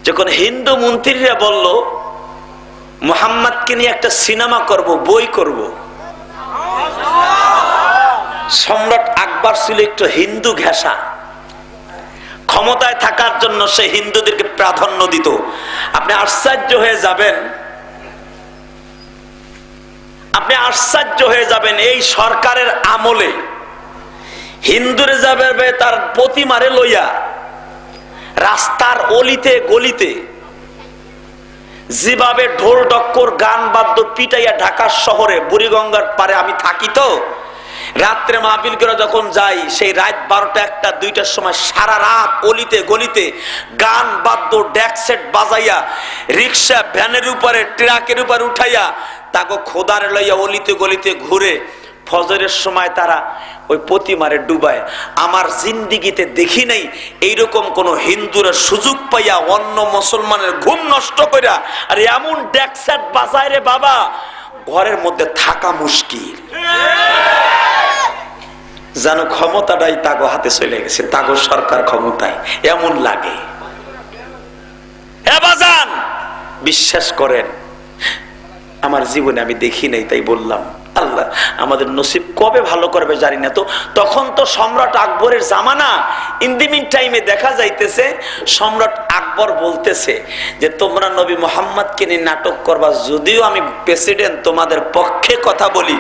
যখন হিন্দু মন্ত্রীরা বলল মুহাম্মদকে নিয়ে একটা সিনেমা করব, বই করব, সম্রাট আকবর ছিল একটু হিন্দু ঘেঁষা, ক্ষমতায় থাকার জন্য সে হিন্দুদেরকে প্রাধান্য দিত। আপনি আশ্চর্য হয়ে যাবেন, আপনি আশ্চর্য হয়ে যাবেন, এই সরকারের আমলে হিন্দুরে যাবে তার প্রতিমারে লইয়া রাস্তার অলিতে গলিতে যেভাবে ঢোল ডক্কর গান বাদ্য পিটাইয়া ঢাকা শহরে বুড়িগঙ্গার পারে আমি থাকি, তো রাত্রে মাহফিল করে যখন যাই, সেই রাত 12টা 1টা 2টার সময় সারা রাত অলিতে গলিতে গান বাদ্য ডেক সেট বাজাইয়া রিক্সা ভ্যানের উপরে ট্রাকের উপরে উঠাইয়া তাকে খোদারে লইয়া অলিতে গলিতে ঘুরে ফজরের সময় তারা ওই প্রতিমারে ডুবায়। আমার জিন্দিগিতে দেখি নাই এইরকম কোন হিন্দুরা সুযোগ পাইয়া অন্য মুসলমানের ঘুম নষ্ট কইরা আর এমন ডেক সেট বাজায় রে বাবা, ঘরের মধ্যে থাকা মুশকিল। জানো ক্ষমতাটাই তাগো হাতে চলে গেছে, তাগো সরকার ক্ষমতায়, এমন লাগে। বাজান বিশ্বাস করেন, আমার জীবনে আমি দেখি নাই, তাই বললাম আল্লাহ আমাদের নসিব কবে ভালো করবে জানি না। তো তখন তো সম্রাট আকবরের জামানা, ইন দি মিন টাইমে দেখা যাইতেছে সম্রাট আকবর বলতেছে যে তোমরা নবী মুহাম্মদকে নিয়ে নাটক করবা, যদিও আমি প্রেসিডেন্ট তোমাদের পক্ষে কথা বলি,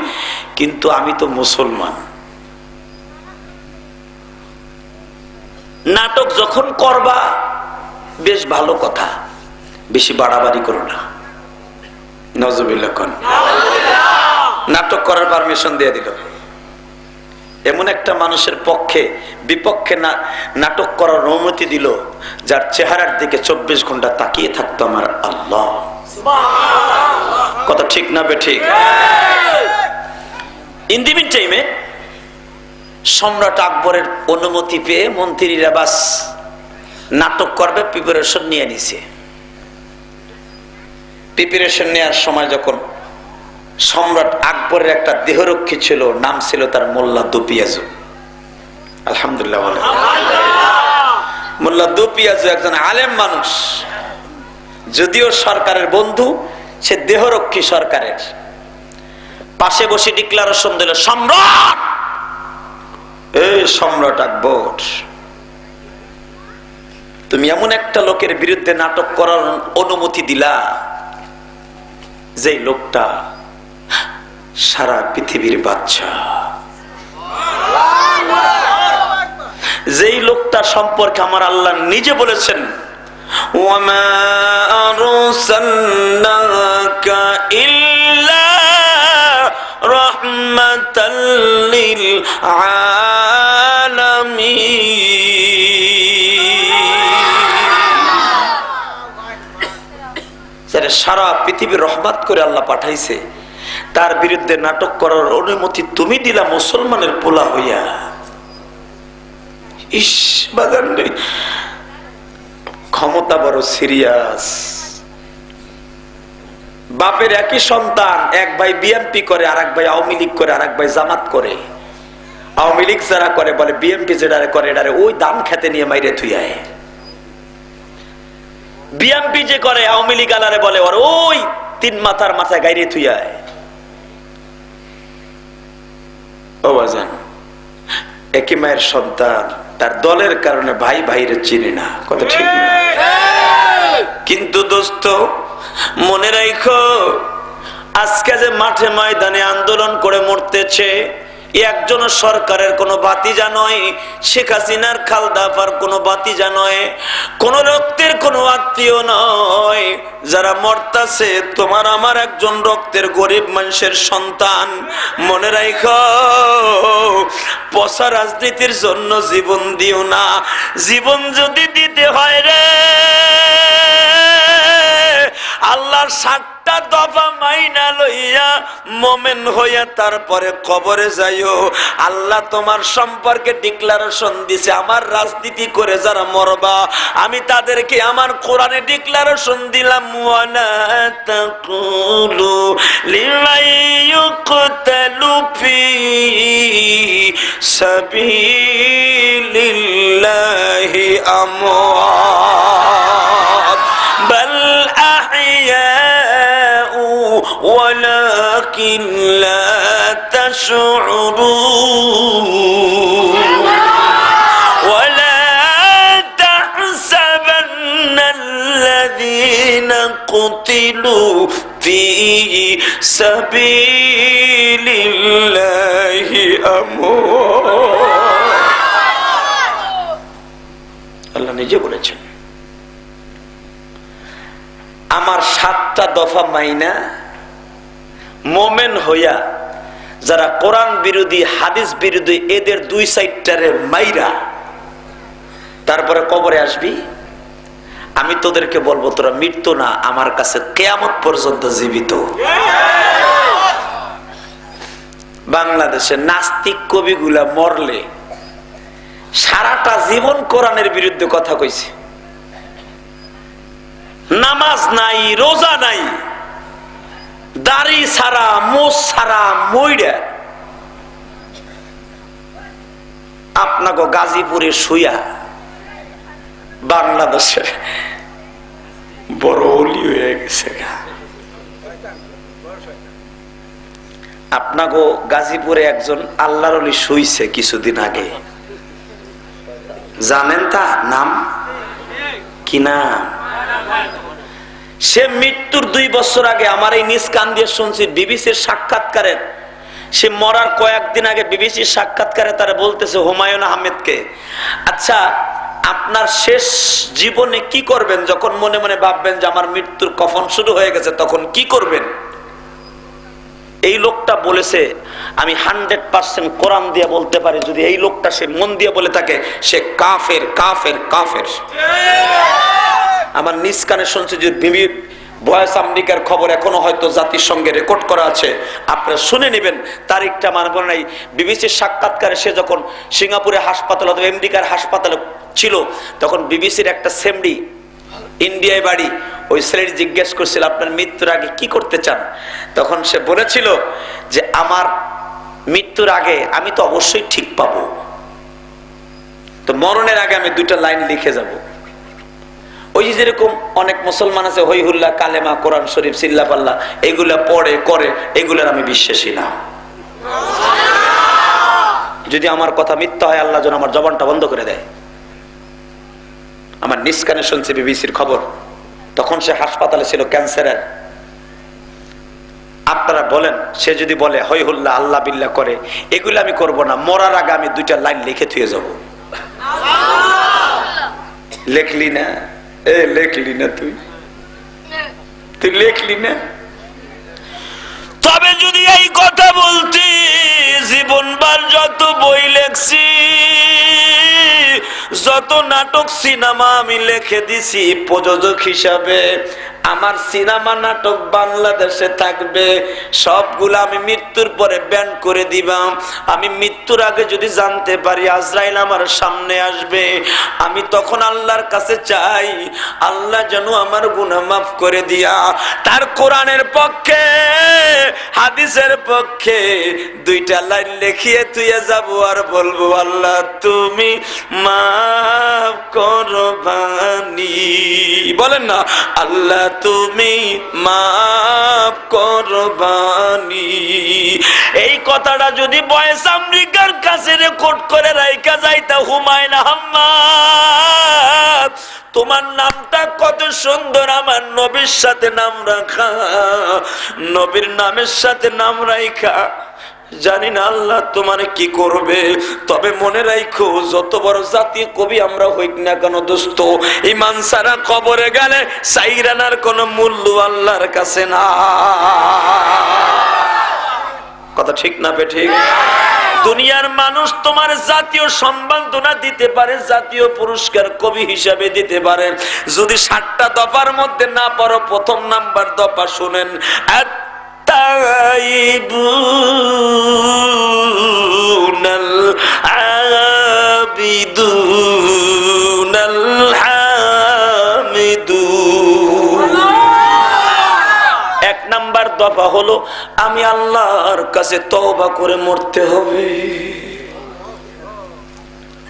কিন্তু আমি তো মুসলমান, নাটক যখন করবা বেশ ভালো কথা, বেশি বাড়াবাড়ি করো না। নাউজুবিল্লাহ, নাটক করার পারমিশন দিয়ে দিল। এমন একটা মানুষের পক্ষে বিপক্ষে নাটক করার অনুমতি দিল যার চেহারার দিকে 24 ঘন্টা তাকিয়ে থাকতো আমার আল্লাহ। কথা ঠিক না বেঠিক? ইন দি মিন টাইমে সম্রাট আকবরের অনুমতি পেয়ে মন্ত্রীরা বাস নাটক করবে প্রিপারেশন নিয়ে নিছে। প্রিপারেশন নেওয়ার সময় যখন সম্রাট আকবরের একটা দেহরক্ষী ছিল, নাম ছিল তার মোল্লা দুপিয়াজু। আলহামদুলিল্লাহ, মোল্লা দুপিয়াজু একজন আলেম মানুষ, যদিও সরকারের বন্ধু, সে দেহরক্ষী সরকারের। পাশে বসে ডিক্লারেশন দিল, সম্রাট, এই সম্রাট আকবর, তুমি এমন একটা লোকের বিরুদ্ধে নাটক করার অনুমতি দিলা যে লোকটা সারা পৃথিবীর বাদশা, যেই লোকটা সম্পর্কে আমার আল্লাহ নিজে বলেছেন ওয়ামা আরসালনাকা ইল্লা রাহমাতাল লিল আলামিন। সারা পৃথিবীর রহমত করে আল্লাহ পাঠাইছে, তার বিরুদ্ধে নাটক করার অনুমতি তুমি দিলা মুসলমানের পোলা হইয়া। ইস বাজার নেই, ক্ষমতা বড় সিরিয়াস। বাপের একই সন্তান, এক ভাই বিএনপি করে, আর এক ভাই আওয়ামী লীগ করে, আর এক ভাই জামাত করে। আওয়ামী লীগ যারা করে বলে বিএনপি যেটা করে এটারে ওই দাম খেতে নিয়ে মাইরে থুইয়ায়। বিএনপি যে করে আওয়ামী লীগ আলারে বলে ওর ওই তিন মাথার মাথায় গাইরে থুইয়ায়। ও বাজান, একই মায়ের সন্তান, তার দলের কারণে ভাই ভাইরে চিনে না, কথা ঠিক না? কিন্তু দোস্ত মনে রাখো, আজকে যে মাঠে ময়দানে আন্দোলন করে মরতেছে, একজন সরকারের কোনো বাতিজা নয়, শেখ হাসিনার খালদাফার কোনো বাতিজা নয়, কোন রক্তের কোনো আত্মীয় নয়। যারা মরতাছে তোমার আমার একজন রক্তের গরিব মানুষের সন্তান। মনে রাখো, পচা রাজনীতির জন্য জীবন দিও না। জীবন যদি দিতে হয় রে, আল্লাহর 7টা দফা মাইনা লইয়া মোমেন হইয়া তারপরে কবরে যাইও। আল্লাহ তোমার সম্পর্কে ডিক্লারেশন দিছে, আমার রাজনীতি করে যারা মরবা আমি তাদেরকে আমার কোরআনে ডিক্লারেশন দিলাম, ওয়ালা তাকুলু লিমান ইউকতালু ফি সাবিলিল্লাহি আমওয়াত বাল আহইয়াউ ওয়ালাকিন লা তাশউরুন ওয়ালা তাহসাবান্নাল্লাযীনা কুতিলু ফি সাবিলিল্লাহি আমওয়াত। আল্লাহ নিজে বলেছেন, আমার 7টা দফা মাইনা মোমেন হইয়া যারা কোরআন বিরোধী হাদিস বিরোধী এদের 2 সাইডটারে মাইরা তারপরে কবরে আসবি, আমি তোদেরকে বলবো তোরা মৃত্যু না, আমার কাছে কিয়ামত পর্যন্ত জীবিত। বাংলাদেশে নাস্তিক কবিগুলা মরলে সারাটা জীবন কোরআনের বিরুদ্ধে কথা কইছে, নামাজ নাই, রোজা নাই, দাড়ি ছাড়া, মোষ ছাড়া মইরা আপনাকে গাজীপুরে শুয়া বাংলাদেশের বড় অলি হয়ে গেছে। আপনাকে গাজীপুরে একজন আল্লাহর অলি শুইছে কিছুদিন আগে, জানেন তার নাম কি? না, সে মৃত্যুর 2 বছর আগে আমার এই নিজ কান দিয়ে শুনছি বিবিসির সাক্ষাৎকারের, সে মরার কয়েকদিন আগে বিবিসির সাক্ষাৎকারে তারা বলতেছে হুমায়ুন আহমেদকে, আচ্ছা আপনার শেষ জীবনে কি করবেন? যখন মনে মনে ভাববেন যে আমার মৃত্যুর কফন শুরু হয়ে গেছে, তখন কি করবেন? এই লোকটা বলেছে, আমি 100% কোরআন দিয়ে বলতে পারি, যদি এই লোকটা সে মন দিয়ে বলে থাকে, সে কাফের কাফের কাফের। আমার নিজ কানে শুনছি যে বিবির ভয়েস আমেরিকার খবর এখনো হয়তো জাতিসংঘে রেকর্ড করা আছে, আপনারা শুনে নেবেন, তারিখটা আমার মনে নাই। বিবিসির সাক্ষাৎকারে সে যখন সিঙ্গাপুরে হাসপাতাল অথবা আমেরিকার হাসপাতালে ছিল, তখন বিবিসির একটা সেমডি, ইন্ডিয়ায় বাড়ি, ওই ছেলেটি জিজ্ঞেস করছিল আপনার মৃত্যুর আগে কি করতে চান? তখন সে বলেছিল যে আমার মৃত্যুর আগে আমি তো অবশ্যই ঠিক পাবো, তো মরণের আগে আমি 2টা লাইন লিখে যাব। ওই যে যেরকম অনেক মুসলমান আছে হই হুল্লা, কালেমা, কোরআন শরীফ, সিল্লা পাল্লা এগুলা পড়ে করে, এগুলার আমি বিশ্বাসী না। যদি আমার কথা মিথ্যা হয়, আল্লাহ যেন আমার জবানটা বন্ধ করে দেয়। আমার নিজ কানে শুনছে বিবিসির খবর, তখন সে হাসপাতালে ছিল ক্যান্সারের। আপনারা বলেন, সে যদি বলে হই হুল্লা আল্লাহ বিল্লাহ করে, এগুলো আমি করব না, মরার আগে আমি 2টা লাইন লিখে থুয়ে যাব। লেখলি না? লেখলি না? তুই লেখলি না? তবে যদি এই কথা বলতি, জীবনবার যত বই লেখছি, যত নাটক সিনেমা আমি লিখে দিছি প্রযোজক হিসাবে, আমার সিনেমা নাটক বাংলাদেশে থাকবে, সবগুলো আমি মৃত্যুর পরে ব্যান করে দিবাম। আমি মৃত্যুর আগে যদি জানতে পারি আজরাইল আমার সামনে আসবে, আমি তখন আল্লাহর কাছে চাই আল্লাহ যেন আমার গুনাহ মাফ করে দিয়া তার কোরআনের পক্ষে হাদিসের পক্ষে 2টা লাইন লিখিয়ে তুইয়ে যাব, আর বলবো আল্লাহ তুমি মাফ করো বানি। বলেন না, আল্লাহ তুমি মাফ করো বানি। এই কথাটা যদি ভয়েস আমেরিকার কাছে রেকর্ড করে রাইখা যাইতা, হুমায়ুন আহমদ তোমার নামটা কত সুন্দর, আমার নবীর সাথে নাম রাখা, নবীর নামের সাথে নাম রাখা, জানি না আল্লাহ তোমার কি করবে। তবে মনে রাখো, যত বড় জাতীয় কবি আমরা হইক না কেন দোস্ত, ঈমান ছাড়া কবরে গেলে সাইরানার কোন মূল্য আল্লাহর কাছে না। কথা ঠিক না বে ঠিক? দুনিয়ার মানুষ তোমার জাতীয় সম্মাননা দিতে পারে, জাতীয় পুরস্কার কবি হিসাবে দিতে পারে, যদি 7টা দফার মধ্যে না পারো, প্রথম নাম্বার দফা শুনেন, আত-তাইবুনাল আবিদুনাল হামিদুন। 1 নাম্বার দফা হলো আমি আল্লাহর কাছে তওবা করে মরতে হবে।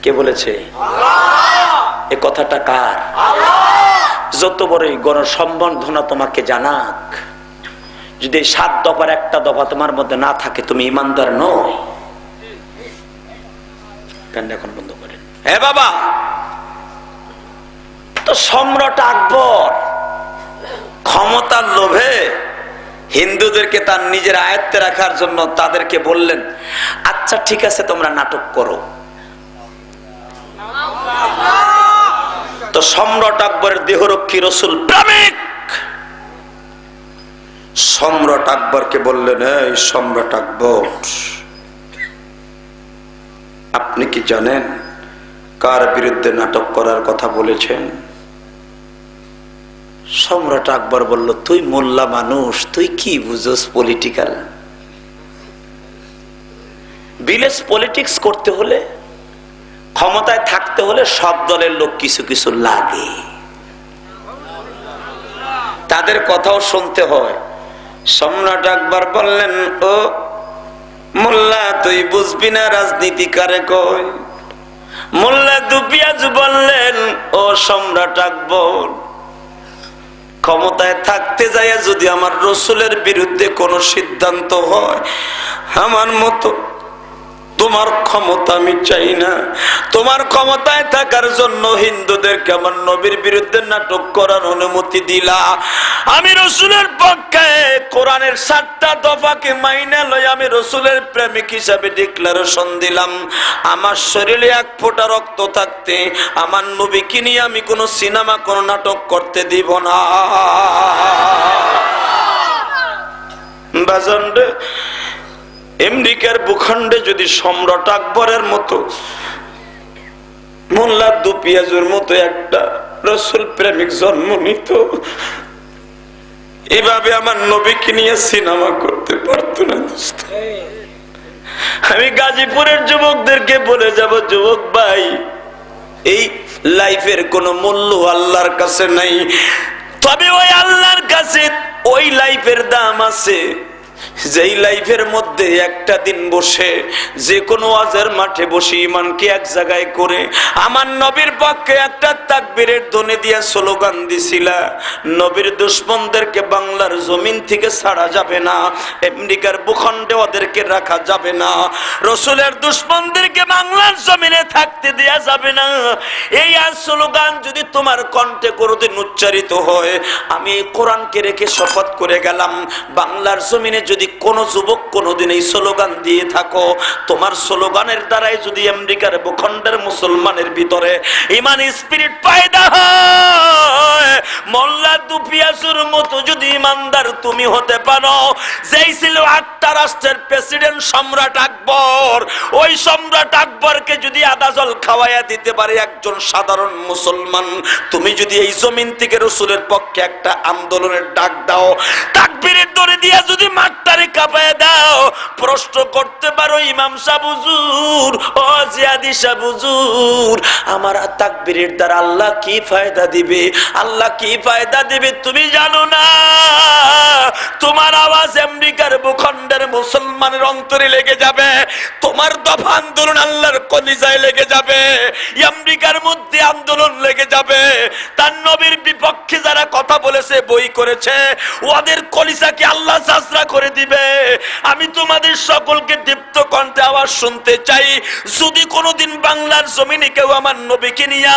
কে বলেছে? আল্লাহ। এ কথাটা কার? আল্লাহ। যত বড়ই গণসম্বর্ধনা তোমাকে জানাক, যদি 7 দফার একটা দফা তোমার মধ্যে না থাকে, তুমি ইমানদার নয়। কেন এখন বন্ধ করেন? হে বাবা, তো সম্রাট আকবর ক্ষমতার লোভে হিন্দুদেরকে তার নিজের আয়ত্তে রাখার জন্য তাদেরকে বললেন, আচ্ছা ঠিক আছে তোমরা নাটক করো। তো সম্রাট আকবরের দেহরক্ষী রসুল প্রেমিক সম্রাট আকবরকে বললেন, এই সম্রাট আকবর, আপনি কি জানেন কার বিরুদ্ধে নাটক করার কথা বলেছেন? সম্রাট আকবর বলল, তুই মোল্লা মানুষ, তুই কি বুঝোস পলিটিক্যাল? ভিলেজ পলিটিক্স করতে হলে, ক্ষমতায় থাকতে হলে সব দলের লোক কিছু কিছু লাগে, তাদের কথাও শুনতে হয়। সম্রাট আকবর বললেন, ও মোল্লা তুই বুঝবি না রাজনীতি কারে কয়। মোল্লা দুপিয়াজ বললেন, ও সম্রাট আকবর, ক্ষমতায় থাকতে যায় যদি আমার রসুলের বিরুদ্ধে কোনো সিদ্ধান্ত হয়, আমার মতো তোমার ক্ষমতা আমি চাই না। তোমার ক্ষমতায় থাকার জন্য হিন্দুদেরকে আমার নবীর বিরুদ্ধে নাটক করার অনুমতি দিলা। আমি রসুলের পক্ষে কোরআনের 7টা দফাকে মাইনা লই আমি রসুলের প্রেমিক হিসাবে ডিক্লারেশন দিলাম। আমার শরীরে 1 ফোঁটা রক্ত থাকতে আমার নবীকে নিয়ে আমি কোনো সিনেমা, কোনো নাটক করতে দিব না। বাজান রে, আমেরিকার ভূখণ্ডে যদি সম্রাট আকবরের মতো, মোল্লা দুপিয়াজুর মতো একটা রাসূল প্রেমিক জন্ম নিত, এভাবে আমার নবীকে নিয়ে সিনেমা করতে পারতো না। আমি গাজীপুরের যুবকদেরকে বলে যাব, যুবক ভাই, এই লাইফের কোন মূল্য আল্লাহর কাছে নাই, তবে ওই আল্লাহর কাছে ওই লাইফের দাম আছে যেই লাইফের মধ্যে একটা দিন বসে যে কোনো ওয়াজের মাঠে বসে ইমানকে এক জায়গায় করে আমার নবীর পক্ষে একটা তাকবীরের ধ্বনি দিয়ে স্লোগান দিছিলা, নবীর দুশমনদেরকে বাংলার জমিন থেকে ছাড়া যাবে না, আমেরিকার ভূখণ্ডে ওদেরকে রাখা যাবে না, রাসূলের দুশমনদেরকে বাংলার জমিনে থাকতে দেয়া যাবে না। এই স্লোগান যদি তোমার কণ্ঠে কোনোদিন উচ্চারিত হয়, আমি এই কোরআনকে রেখে শপথ করে গেলাম, বাংলার জমিনে যদি কোন যুবক কোনদিন এই স্লোগান দিয়ে থাকো, তোমার স্লোগানের দ্বারাই যদি আমেরিকার ভূখণ্ডের মুসলমানের ভিতরে ইমানি স্পিরিট পয়দা হয়, মোল্লা দুপিয়াসুর মতো যদি ইমানদার তুমি হতে পারো, যেই ছিল 8টা রাষ্ট্রের প্রেসিডেন্ট সম্রাট আকবর, ওই সম্রাট আকবরকে যদি আদা জল খাওয়াইয়া দিতে পারে একজন সাধারণ মুসলমান, তুমি যদি এই জমিন থেকে রাসূলের পক্ষে একটা আন্দোলনের ডাক দাও, তাকবীরের দড়ি দিয়ে যদি মাঠটারে কাঁপায় দাও, প্রশ্ন করতে পারো ইমাম সাহেব হুজুর, ও জিয়াদি সাহেব হুজুর, আমার তাকবীরের দ্বারা আল্লাহ কি ফায়দা দিবে, আল্লাহ কি ফায়দা দিবে তুমি জানো না? তোমার আওয়াজ আমেরিকার ভূখণ্ডের মুসলমানের অন্তরে লেগে যাবে, তোমার দফা আন্দোলন আল্লাহর কলিজায় লেগে যাবে, আমেরিকার মধ্যে আন্দোলন লেগে যাবে, তার নবীর বিপক্ষে যারা কথা বলেছে, বই করেছে, ওদের কলিজাকে আল্লাহ সাজরা করে দিবে। আমি তোমাদের সকলকে দীপ্ত কণ্ঠে আওয়াজ শুনতে চাই, যদি কোনোদিন বাংলার জমিনে কেউ আমার নবীকে নিয়ে,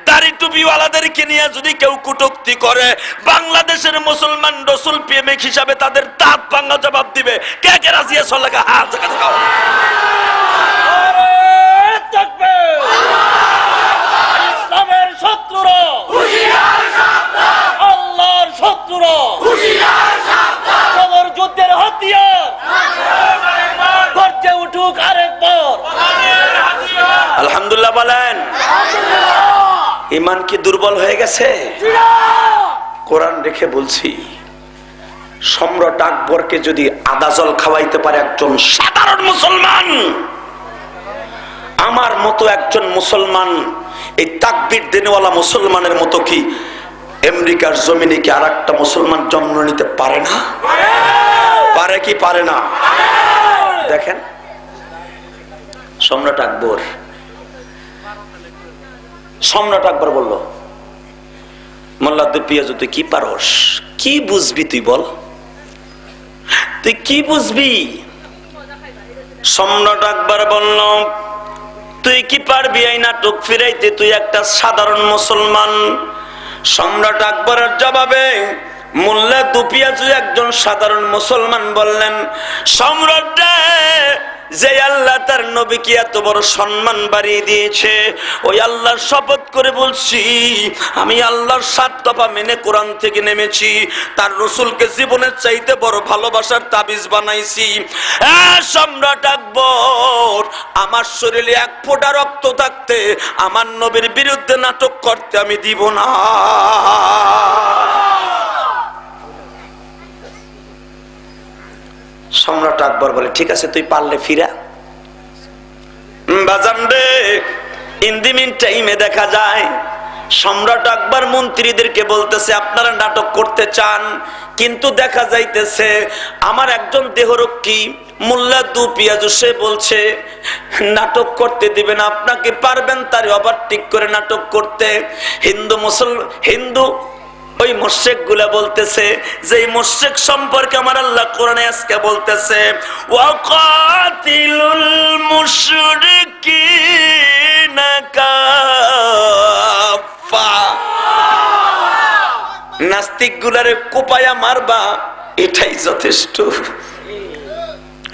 দাড়ি টুপিওয়ালাদেরকে নিয়ে যদি কেউ কটূক্তি করে, বাংলাদেশের মুসলমান রাসূল প্রেমিক হিসাবে তাদের দাঁত ভাঙা জবাব দিবে। কে কে রাজি আছো? লাগা হাত দেখাও। আরে তাকবীর! ইসলামের শত্রুরা হুঁশিয়ার, সাবধান! আল্লাহর শত্রুরা হুঁশিয়ার, সাবধান! কবর যুদ্ধের হাতিয়ার গর্জে উঠুক আরেকবার। আলহামদুলিল্লাহ বলেন। ঈমান কি দুর্বল হয়ে গেছে? কোরআন রেখে বলছি, সম্রাট আকবরকে যদি আদা জল খাওয়াইতে পারে একজন সাধারণ মুসলমান, আমার মতো একজন মুসলমান, এই তাকবীর দেনেওয়ালা মুসলমানের মতো কি আমেরিকার জমিনে কি আরেকটা মুসলমান জন্ম নিতে পারে না? পারে কি পারে না? দেখেন সম্রাট আকবর বলল, মোল্লা দুপিয়াজু তুই কি পারস, কি বুঝবি তুই বল, তুই কি বুঝবি? সম্রাট আকবর বলল, তুই কি পারবি এই নাটক ফিরাইতে, তুই একটা সাধারণ মুসলমান। সম্রাট আকবরের জবাবে মোল্লা দুপিয়াজু একজন সাধারণ মুসলমান বললেন, সম্রাট যে আল্লাহ তার নবীকে এত বড় সম্মান বাড়িয়ে দিয়েছে, ওই আল্লাহর শপথ করে বলছি, আমি আল্লাহর 7 দফা মেনে কোরআন থেকে নেমেছি, তার রাসূলকে জীবনের চাইতে বড় ভালোবাসার তাবিজ বানাইছি। সম্রাট আকবর, আমার শরীরে 1 ফোঁটা রক্ত থাকতে আমার নবীর বিরুদ্ধে নাটক করতে আমি দিব না। সম্রাট আকবর বলে, ঠিক আছে তুই পারলে ফিরা। বাজান রে, ইন দি মিন টাইমে দেখা যায় সম্রাট আকবর মন্ত্রীদেরকে বলতেছে, আপনারা নাটক করতে চান, কিন্তু দেখা যাইতেছে আমার একজন দেহরক্ষী মোল্লা দুপিয়াজু সে বলছে নাটক করতে দিবে না, আপনাকে পারবেন তার ওভারটেক করে নাটক করতে। হিন্দু ওই মুশরিক গুলা বলতেছে, যে মুশরিক সম্পর্কে আমার আল্লাহ কোরআনে আজকে বলতেছে, ওয়াকাতিলুল মুশরিকিনা কাফা, নাস্তিক গুলারে কোপায়া মারবা, এটাই যথেষ্ট।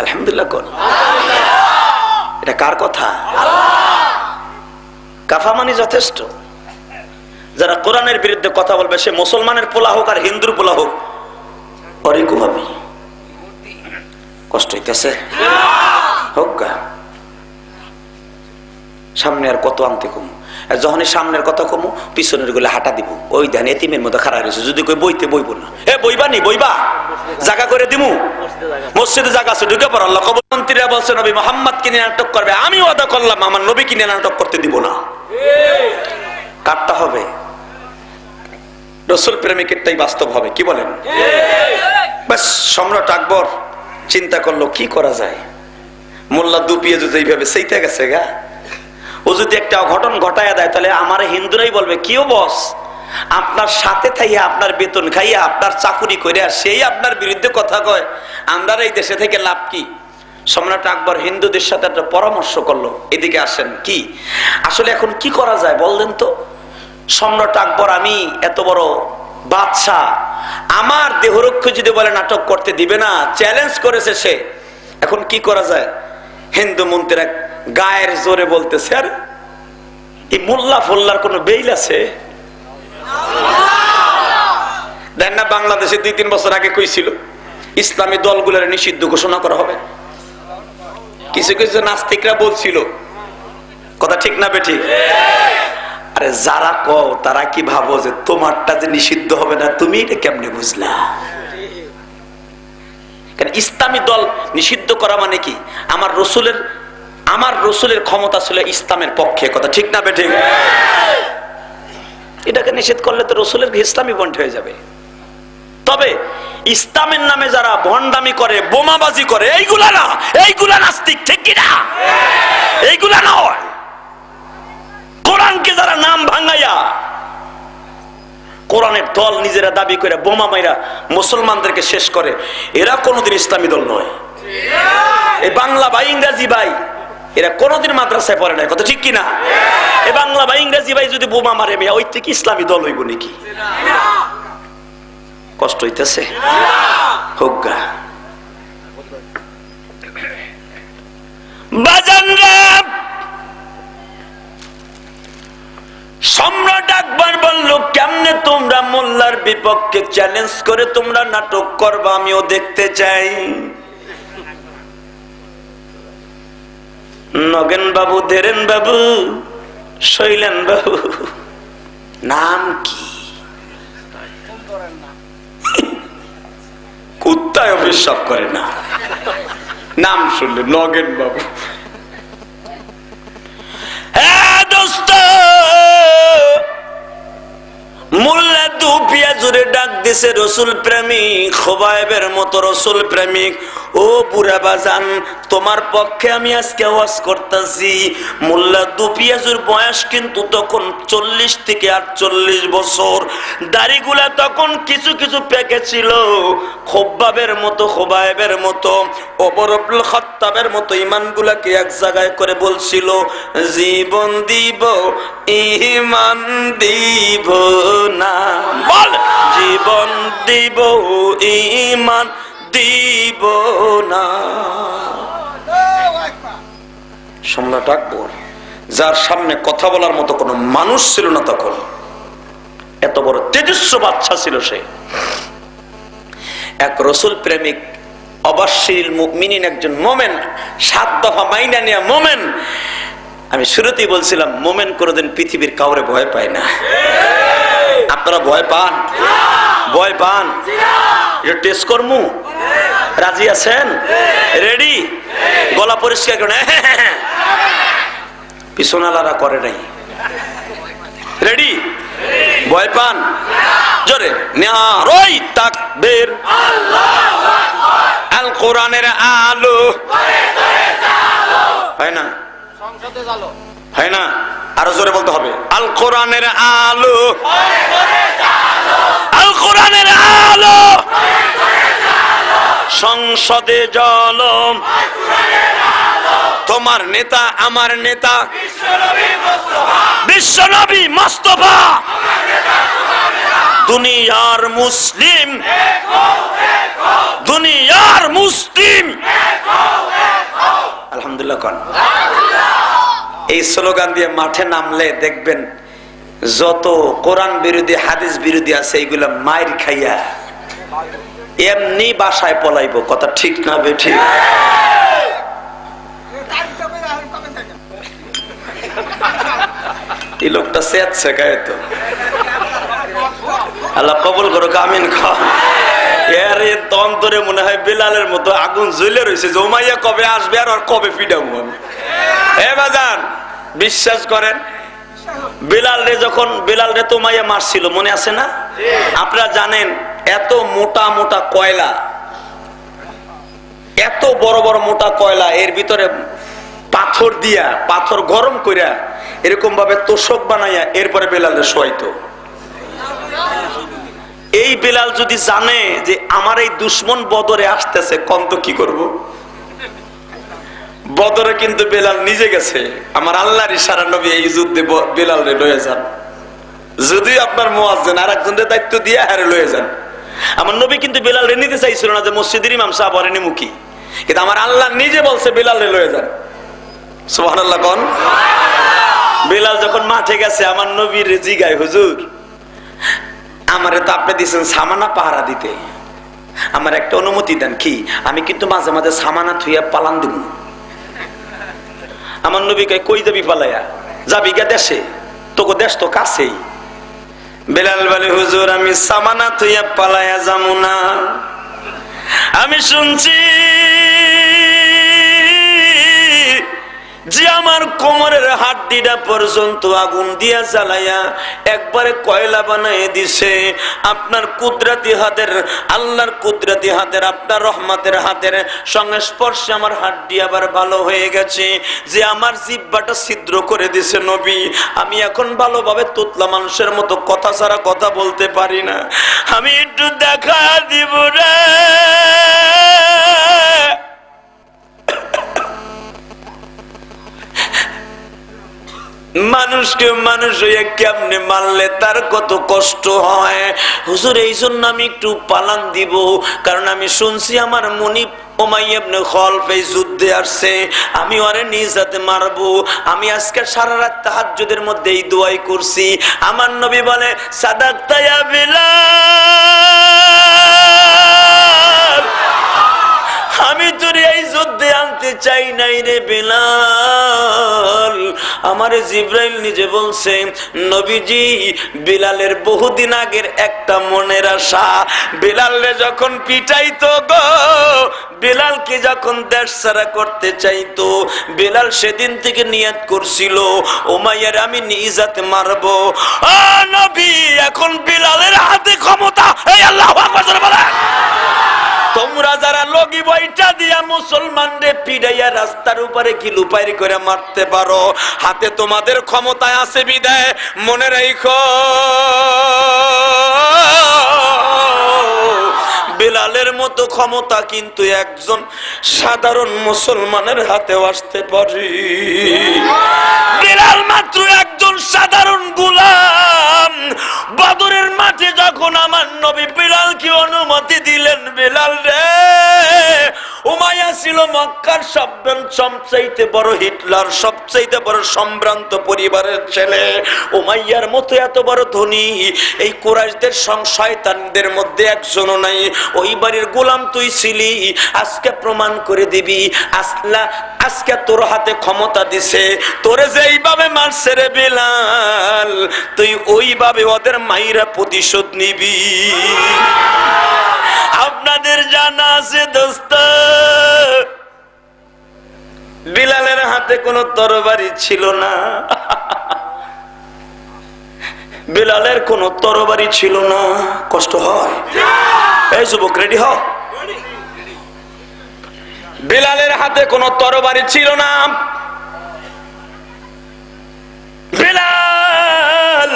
আলহামদুলিল্লাহ কোন এটা কার কথা? কাফা মানে যথেষ্ট। যারা কোরআনের বিরুদ্ধে কথা বলবে, সে মুসলমানের পোলা হোক আর হিন্দুর পোলা হোক, ওরই কুমাবি। কষ্ট হইতেছে হোক গা, সামনে আর কত আনতে কমু, যখনই সামনের কথা কমু পিছনের গুলো হাঁটা দিব, ওই ধ্যান এতিমের মতো খাড়া রয়েছে, যদি কই বইতে বইব না, এ বইবা নি বইবা জায়গা করে দিমু, মসজিদে জায়গা আছে ঢুকে পড়। আল্লাহ মন্ত্রীরা বলছে নবী মোহাম্মদ কিনে নাটক করবে, আমি ওয়াদা করলাম আমার নবী কিনে নাটক করতে দিব না। কাটটা হবে রসুল প্রেমিকেরটাই বাস্তব হবে, কি বলেন? বাস সম্রাট আকবর চিন্তা করলো কি করা যায়, মোল্লা দুপিয়ে যদি এইভাবে সেইতে গেছে গা, ও যদি একটা অঘটন ঘটায় দেয় তাহলে আমার হিন্দুরাই বলবে কিও বস আপনার সাথে থাইয়া আপনার বেতন খাইয়া আপনার চাকুরি করিয়া সেই আপনার বিরুদ্ধে কথা কয়, আমরা এই দেশে থেকে লাভ কি? সম্রাট আকবর হিন্দুদের সাথে একটা পরামর্শ করলো, এদিকে আসেন কি আসলে এখন কি করা যায় বললেন তো। সম্রাট আকবর আমি এত বড় বাদশাহ, আমার দেহরক্ষী যদি বলে নাটক করতে দিবে না, চ্যালেঞ্জ করেছে সে, এখন কি করা যায়? হিন্দু মন্ত্রীরা গায়ের জোরে বলতেছে, আর এই মোল্লা ফোল্লার কোন বেইল আছে? দেন না বাংলাদেশে 2-3 বছর আগে কইছিল ইসলামী দলগুলোর নিষিদ্ধ ঘোষণা করা হবে, কিছু কিছু নাস্তিকরা বলছিল, কথা ঠিক না বেঠিক? আরে যারা কও তারা কি ভাবো যে তোমারটা যে নিষিদ্ধ হবে না, তুমি এটা কেমনে বুঝলা? কারণ ইসলামী দল নিষিদ্ধ করা মানে কি, আমার রসুলের ক্ষমতা ছিল ইসলামের পক্ষে, কথা ঠিক না বেঠিক? এটাকে নিষেধ করলে তো রসুলের ইসলামী বন্ধ হয়ে যাবে। তবে ইসলামের নামে যারা ভণ্ডামি করে, বোমাবাজি করে, এইগুলা নাস্তিক, ঠিক কিনা? এইগুলা নয়। কোরআনকে যারা নাম ভাঙাইয়া কোরআনের দল নিজেরা দাবি করে বোমা মাইরা মুসলমানদেরকে শেষ করে, এরা কোনোদিন ইসলামী দল নয়। এই বাংলা ভাই ইংরেজি ভাই এরা কোনোদিন মাদ্রাসায় পড়ে নাই, কথা ঠিক কিনা? এই বাংলা ভাই ইংরেজি ভাই যদি বোমা মারে মেয়া, ওই থেকে ইসলামী দল হইব নাকি? কষ্ট হইতেছে হোক গা। বাজানরা সম্রাট আকবর বলল, কেমনে তোমরা মোল্লার বিপক্ষে চ্যালেঞ্জ করে তোমরা নাটক করবা, আমিও দেখতে চাই। নগেন বাবু, ধীরেন বাবু, শৈলেন বাবু, নাম কি? কুত্তায় অভিশাপ করে না, নাম শুনলে নগেন বাবু। হ্যাঁ দোস্ত, মোল্লা দুপিয়া জুড়ে ডাক দিছে রসুল প্রেমিক, খোবায়েবের মতো রসুল প্রেমিক। ও বুড়া বাজান, তোমার পক্ষে আমি আজকে ওয়াজ করতেছি। মোল্লা দুপিয়াজুর বয়স কিন্তু তখন 40 থেকে 48 বছর। দাড়িগুলা তখন কিছু কিছু পেকে ছিল, খোবাবের মতো, খোবায়েবের মতো, ওমর ইবনুল খাত্তাবের মতো ইমানগুলাকে এক জায়গায় করে বলছিল, জীবন দিব ঈমান দিব না, বল জীবন দিব ঈমান দিব না। সম্রাট আকবর, যার সামনে কথা বলার মতো কোনো মানুষ ছিল না তখন, এত বড় তেজস্ব বাদশা ছিল সে, এক রসুল প্রেমিক, অবাশশিরিল মুমিনিন, একজন মোমেন, 7 দফা মাইনা নিয়া মোমেন। আমি শুরুতেই বলছিলাম মোমেন কোনোদিন পৃথিবীর কাউরে ভয় পায় না। আপনারা ভয় পান? ভয় পান? এটা টেস্ট করমু, রাজি আছেন? রেডি? গলা পরিষ্কার করে, পিছনালারা করে নাই। রেডি? ভয় পান? জোরে নারায়ে তাকবীর, আল কোরআনের আলো, হয় না? হয় না? আরো জোরে বলতে হবে, আল কোরআনের আলো, আল কোরআনের আলো, সংসদে জলম, তোমার নেতা আমার নেতা বিশ্বনবী মুস্তাফা, দুনিয়ার মুসলিম, দুনিয়ার মুসলিম। আলহামদুলিল্লাহ কোন এই স্লোগান দিয়ে মাঠে নামলে দেখবেন যত কোরআন বিরোধী হাদিস বিরোধী আছে এইগুলা মাইর খাইয়া এমনি বাসায় পলাইবো, কথা ঠিক না বেঠিক? এই লোকটা সেচ্ছে গায়ে তো আল্লাহ কবুল করো, আমিন। অন্তরে মনে হয় বেলালের মতো আগুন জ্বলে রয়েছে, জমাইয়া কবে আসবে আর কবে ফিডাবো আমি। বাজান বিশ্বাস করেন, বেলাল রে তো মাইয়া মারছিল, মনে আছে না? আপনারা জানেন এত মোটা মোটা কয়লা, এত বড় বড় মোটা কয়লা, এর ভিতরে পাথর দিয়া, পাথর গরম কইরা এরকম ভাবে তোষক বানাইয়া এরপরে বেলালে শোয়াইতো। এই বেলাল যদি জানে যে আমার এই দুশ্মন বদরে আসতেছে, কন্ত কি করব? বদরে কিন্তু বেলাল নিজে গেছে, আমার আল্লাহর ইশারা, নবী এই যুদ্ধে বেলাল রে লয়ে যান, যদি আপনার মুয়াজ্জিন আর একজনের দায়িত্ব দিয়ে হারে লয়ে যান। আমার নবী কিন্তু বেলাল রে নিতে চাইছিল না যে মসজিদের ইমাম সাহেব আরে মুখী, কিন্তু আমার আল্লাহ নিজে বলছে বেলাল রে লয়ে যান। সুবহানাল্লাহ কোন? বেলাল যখন মাঠে গেছে, আমার নবীর জিগায়, হুজুর আমারে তো আপনি দিয়েছেন সামানা পাহারা দিতে, আমার একটা অনুমতি দেন। কি? আমি কিন্তু মাঝে মাঝে সামানা থুইয়া পালান দিব। আমার নবী কয়, কই যাবি পালাইয়া? যাবি কে দেশে? তোকে দেশ তো কাছেই। বেলাল বলে, হুজুর আমি সামানা থুইয়া পালাইয়া যাবো না, আমি শুনছি যে আমার কোমরের হাড্ডিটা পর্যন্ত আগুন দিয়া জ্বালাইয়া একবারে কয়লা বানাই দিছে। আপনার কুদরতি হাতের, আল্লাহর কুদরতি হাতের, আপনার রহমতের হাতের সংস্পর্শে আমার হাড্ডি আবার ভালো হয়ে গেছে, যে আমার জিহ্বাটা ছিদ্র করে দিছে নবী। আমি এখন ভালোভাবে তোতলা মানুষের মতো কথা ছাড়া কথা বলতে পারি না, আমি একটু দেখা দিব রে। মানুষকে মানুষ হইয়া কেমনে মারলে তার কত কষ্ট হয়। হুজুর এই জন্য আমি একটু পালান দিব, কারণ আমি শুনছি আমার মুনিব উমাইয়া ইবনে খালফ এই যুদ্ধে আসছে, আমি ওরে নিজ হাতে মারবো। আমি আজকে সারা রাত তাহাজ্জুদের মধ্যে এই দোয়াই করছি। আমার নবী বলে, সাদাকতা ইয়া বিলাল, আমি তোর এই যুদ্ধে আনতে চাই নাই রে বেলাল। আমারে জিব্রাইল নিজে বলছে, নবীজি বিলালের বহুদিন আগের একটা মনের আশা, বেলালে যখন পিটাইতো গো, বেলালকে যখন দেশ ছাড়া করতে চাইতো, বেলাল সেদিন থেকে নিয়ত করছিল উমাইয়ার আমি নিজ হাতে মারবো। ও নবী, এখন বেলালের হাতে ক্ষমতা। এই আল্লাহু আকবার বলেন। তোমরা যারা লগি বইটা দিয়া মুসলমানদের পিড়াইয়া রাস্তার উপরে কি লুপাইরি করে মারতে পারো, হাতে তোমাদের ক্ষমতায় আছে বিদায় মনে রাখো বেলালের মতো ক্ষমতা কিন্তু একজন সাধারণ মুসলমানের হাতেও আসতে পারে। বেলাল মাত্র একজন সাধারণ গোলাম। বদরের মাঠে যখন আমার নবী বেলালকে অনুমতি দিলেন, বেলাল রে, উমাইয়া ছিল মক্কার সবচাইতে বড় হিটলার, সবচাইতে বড় সম্ভ্রান্ত পরিবারের ছেলে। উমাইয়ার মতো এত বড় ধনী এই কুরাইশদের শয়তানদের মধ্যে একজনও নাই। ওই বাড়ির গোলাম তুই ছিলি, আজকে প্রমাণ করে দিবি। আজকে তোর হাতে ক্ষমতা দিছে, তোরে যেইভাবে মারছে রে বেলাল, তুই ওইভাবে ওদের মাইরা প্রতিশোধ নিবি। আপনাদের জানা আছে দোস্ত, বিলালের হাতে কোনো তরবারি ছিল না, বিলালের কোনো তরবারি ছিল না। কষ্ট হয়? এই যুবক রেডি হও। বিলালের হাতে কোনো তরবারি ছিল না। বিলাল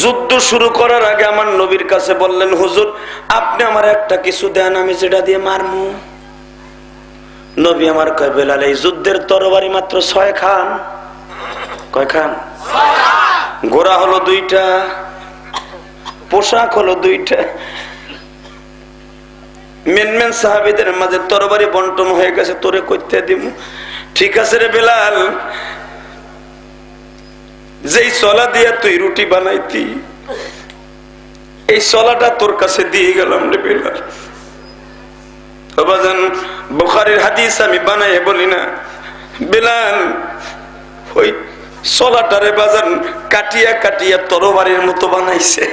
যুদ্ধ শুরু করার আগে আমার নবীর কাছে বললেন, হুজুর আপনি আমার একটা কিছু দেন, আমি যেটা দিয়ে মারমু। নবী আমার কয়, বেলাল এই যুদ্ধের তরবারি মাত্র 6 খান। কয় খান? ঘোড়া হলো 2টা, পোশাক হলো 2টা। মেন সাহাবীদের মাঝে তরবারি বন্টন হয়ে গেছে, তোরে কইতে দিব। ঠিক আছে রে বেলাল, যেই চলা দিয়া তুই রুটি বানাইতি, এই সলাটা তোর কাছে দিয়ে গেলাম রে বেলাল। বাবাজান বুখারীর হাদিস আমি বানাই বলি না, বেলাল ওই সলাটারে বাজান কাটিয়া কাটিয়া তরবারির মতো বানাইছে।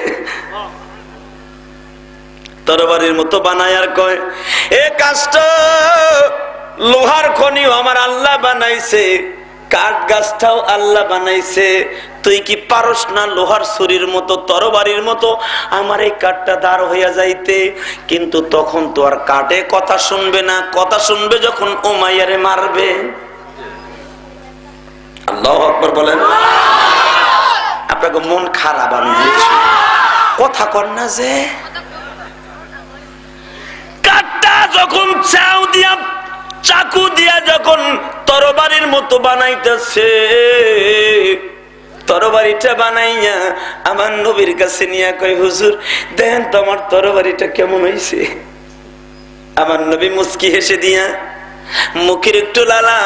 তরবারির মতো বানায় আর কয়, এ কাজটা লোহার খনিও আমার আল্লাহ বানাইছে, কাঠ গাছটাও আল্লাহ বানাইছে, তুই কি পারস না লোহার ছুরির মতো তরবারির মতো আমার এই কাঠটা দাঁড় হইয়া যাইতে? কিন্তু তখন তো আর কাঠে কথা শুনবে না, কথা শুনবে যখন উমাইয়ারে মারবে। আল্লাহু আকবার বলেন। আপনাকে মন খারাপ আমি বুঝছি, কথা কর না যে কাঠটা যখন চাউ দিয়া চাকু দিয়া যখন তরবারির মতো বানাইতেছে, তরবারিটা বানাইয়া আমার নবীর কাছে নিয়ে কয়, হুজুর দেখেন তো আমার তরবারিটা কেমন হয়েছে। আমার নবী মুস্কি হেসে দিয়া মুখের একটু লালা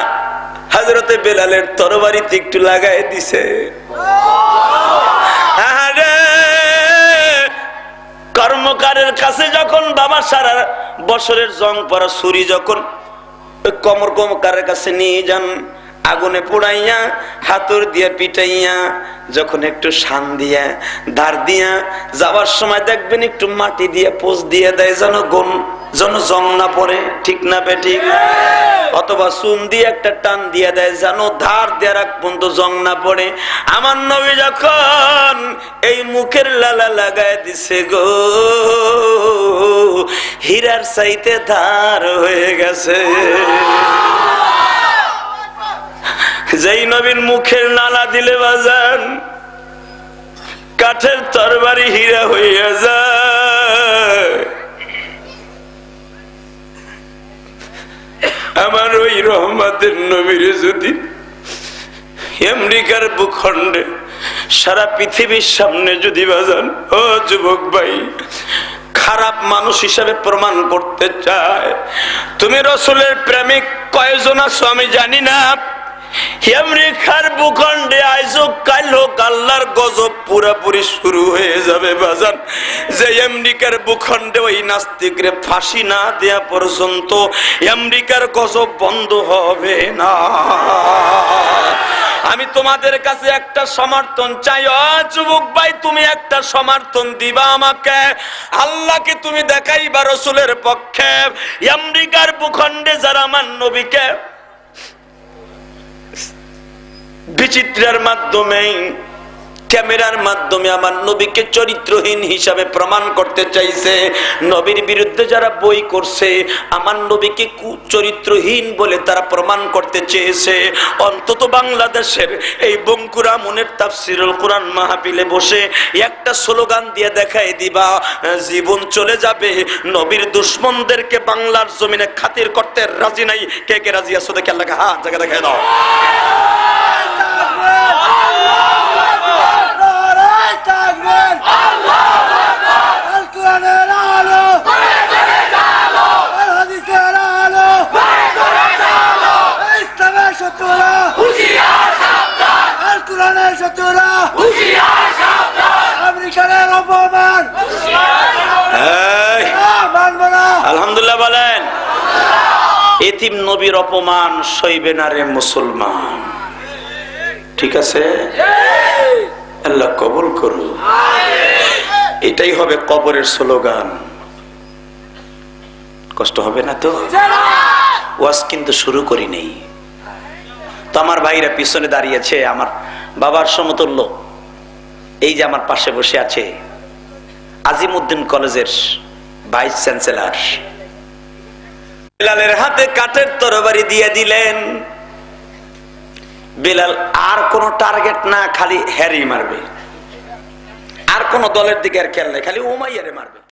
হযরতে বেলালের তরবারিতে একটু লাগাই দিছে। কর্মকারের কাছে যখন বাবা সারা বছরের জং পরা ছুরি যখন কর্মকারের কাছে নিয়ে যান, আগুনে পোড়াইয়া হাতুর দিয়া পিটাইয়া যখন একটু শান দিয়া ধার দিয়া যাওয়ার সময় দেখবেন একটু মাটি দিয়ে পোষ দিয়ে দেয়, যেন জং না পড়ে, ঠিক না বেঠিক? অথবা চুন দিয়ে একটা টান দিয়ে দেয় যেন ধার দেওয়ার আগ পর্যন্ত জং না পড়ে। আমার নবী যখন এই মুখের লালা লাগায় দিছে গো, হীরার চাইতে ধার হয়ে গেছে। যেই নবীর মুখের লালা দিলে বাজান কাঠের তরবারি হীরা হইয়া যায়। আমার ওই রহমতের নবীর যদি আমেরিকার ভূখণ্ডে সারা পৃথিবীর সামনে যদি বাজান ও যুবক ভাই খারাপ মানুষ হিসাবে প্রমাণ করতে চায়, তুমি রসুলের প্রেমিক কয়জন আছো আমি জানি না, আমেরিকার ভূখণ্ডে আইজো কাল হোক আল্লাহর গজব পুরাপুরি শুরু হয়ে যাবে বাজান। যে আমেরিকার ভূখণ্ডে ওই নাস্তিকরে ফাঁসি না দেয়া পর্যন্ত আমেরিকার গজব বন্ধ হবে না। আমি তোমাদের কাছে একটা সমর্থন চাই, ও যুবক ভাই তুমি একটা সমর্থন দিবা আমাকে, আল্লাহকে তুমি দেখাইবা রসুলের পক্ষে। আমেরিকার ভূখণ্ডে যারা আমার নবীকে বিচিত্রের মাধ্যমে ক্যামেরার মাধ্যমে আমার নবীকে চরিত্রহীন হিসাবে প্রমাণ করতে চাইছে, নবীর বিরুদ্ধে যারা বই করছে আমার নবীকে চরিত্রহীন বলে তারা প্রমাণ করতে চেয়েছে, অন্তত বাংলাদেশের এই বঙ্কুরা মনের তাফসিরুল কোরআন মাহফিলে বসে একটা স্লোগান দিয়ে দেখাই দিবা, জীবন চলে যাবে নবীর দুশমনদেরকে বাংলার জমিনে খাতির করতে রাজি নাই। কে কে রাজি আছো দেখে আল্লাহকে হাত জায়গা দেখাই দাও। আলহামদুলিল্লাহ বলেন। এতিম নবীর অপমান সইবে না রে মুসলমান, ঠিক আছে? আল্লাহ কবুল করু। এটাই হবে কবরের স্লোগান। কষ্ট হবে না তো? ওয়াজ কিন্তু শুরু করি নেই তো। আমার ভাইরা পিছনে দাঁড়িয়েছে, আমার বাবার সমতুল্য, এই যে আমার পাশে বসে আছে আজিমউদ্দিন কলেজের ভাইস চ্যান্সেলর, বেলালের হাতে কাঠের তরবারি দিয়ে দিলেন। বেলাল আর কোন টার্গেট না, খালি হ্যারি মারবে, আর কোন দলের দিকে আর খেয়াল নাই, খালি উমাইয়ারে মারবে।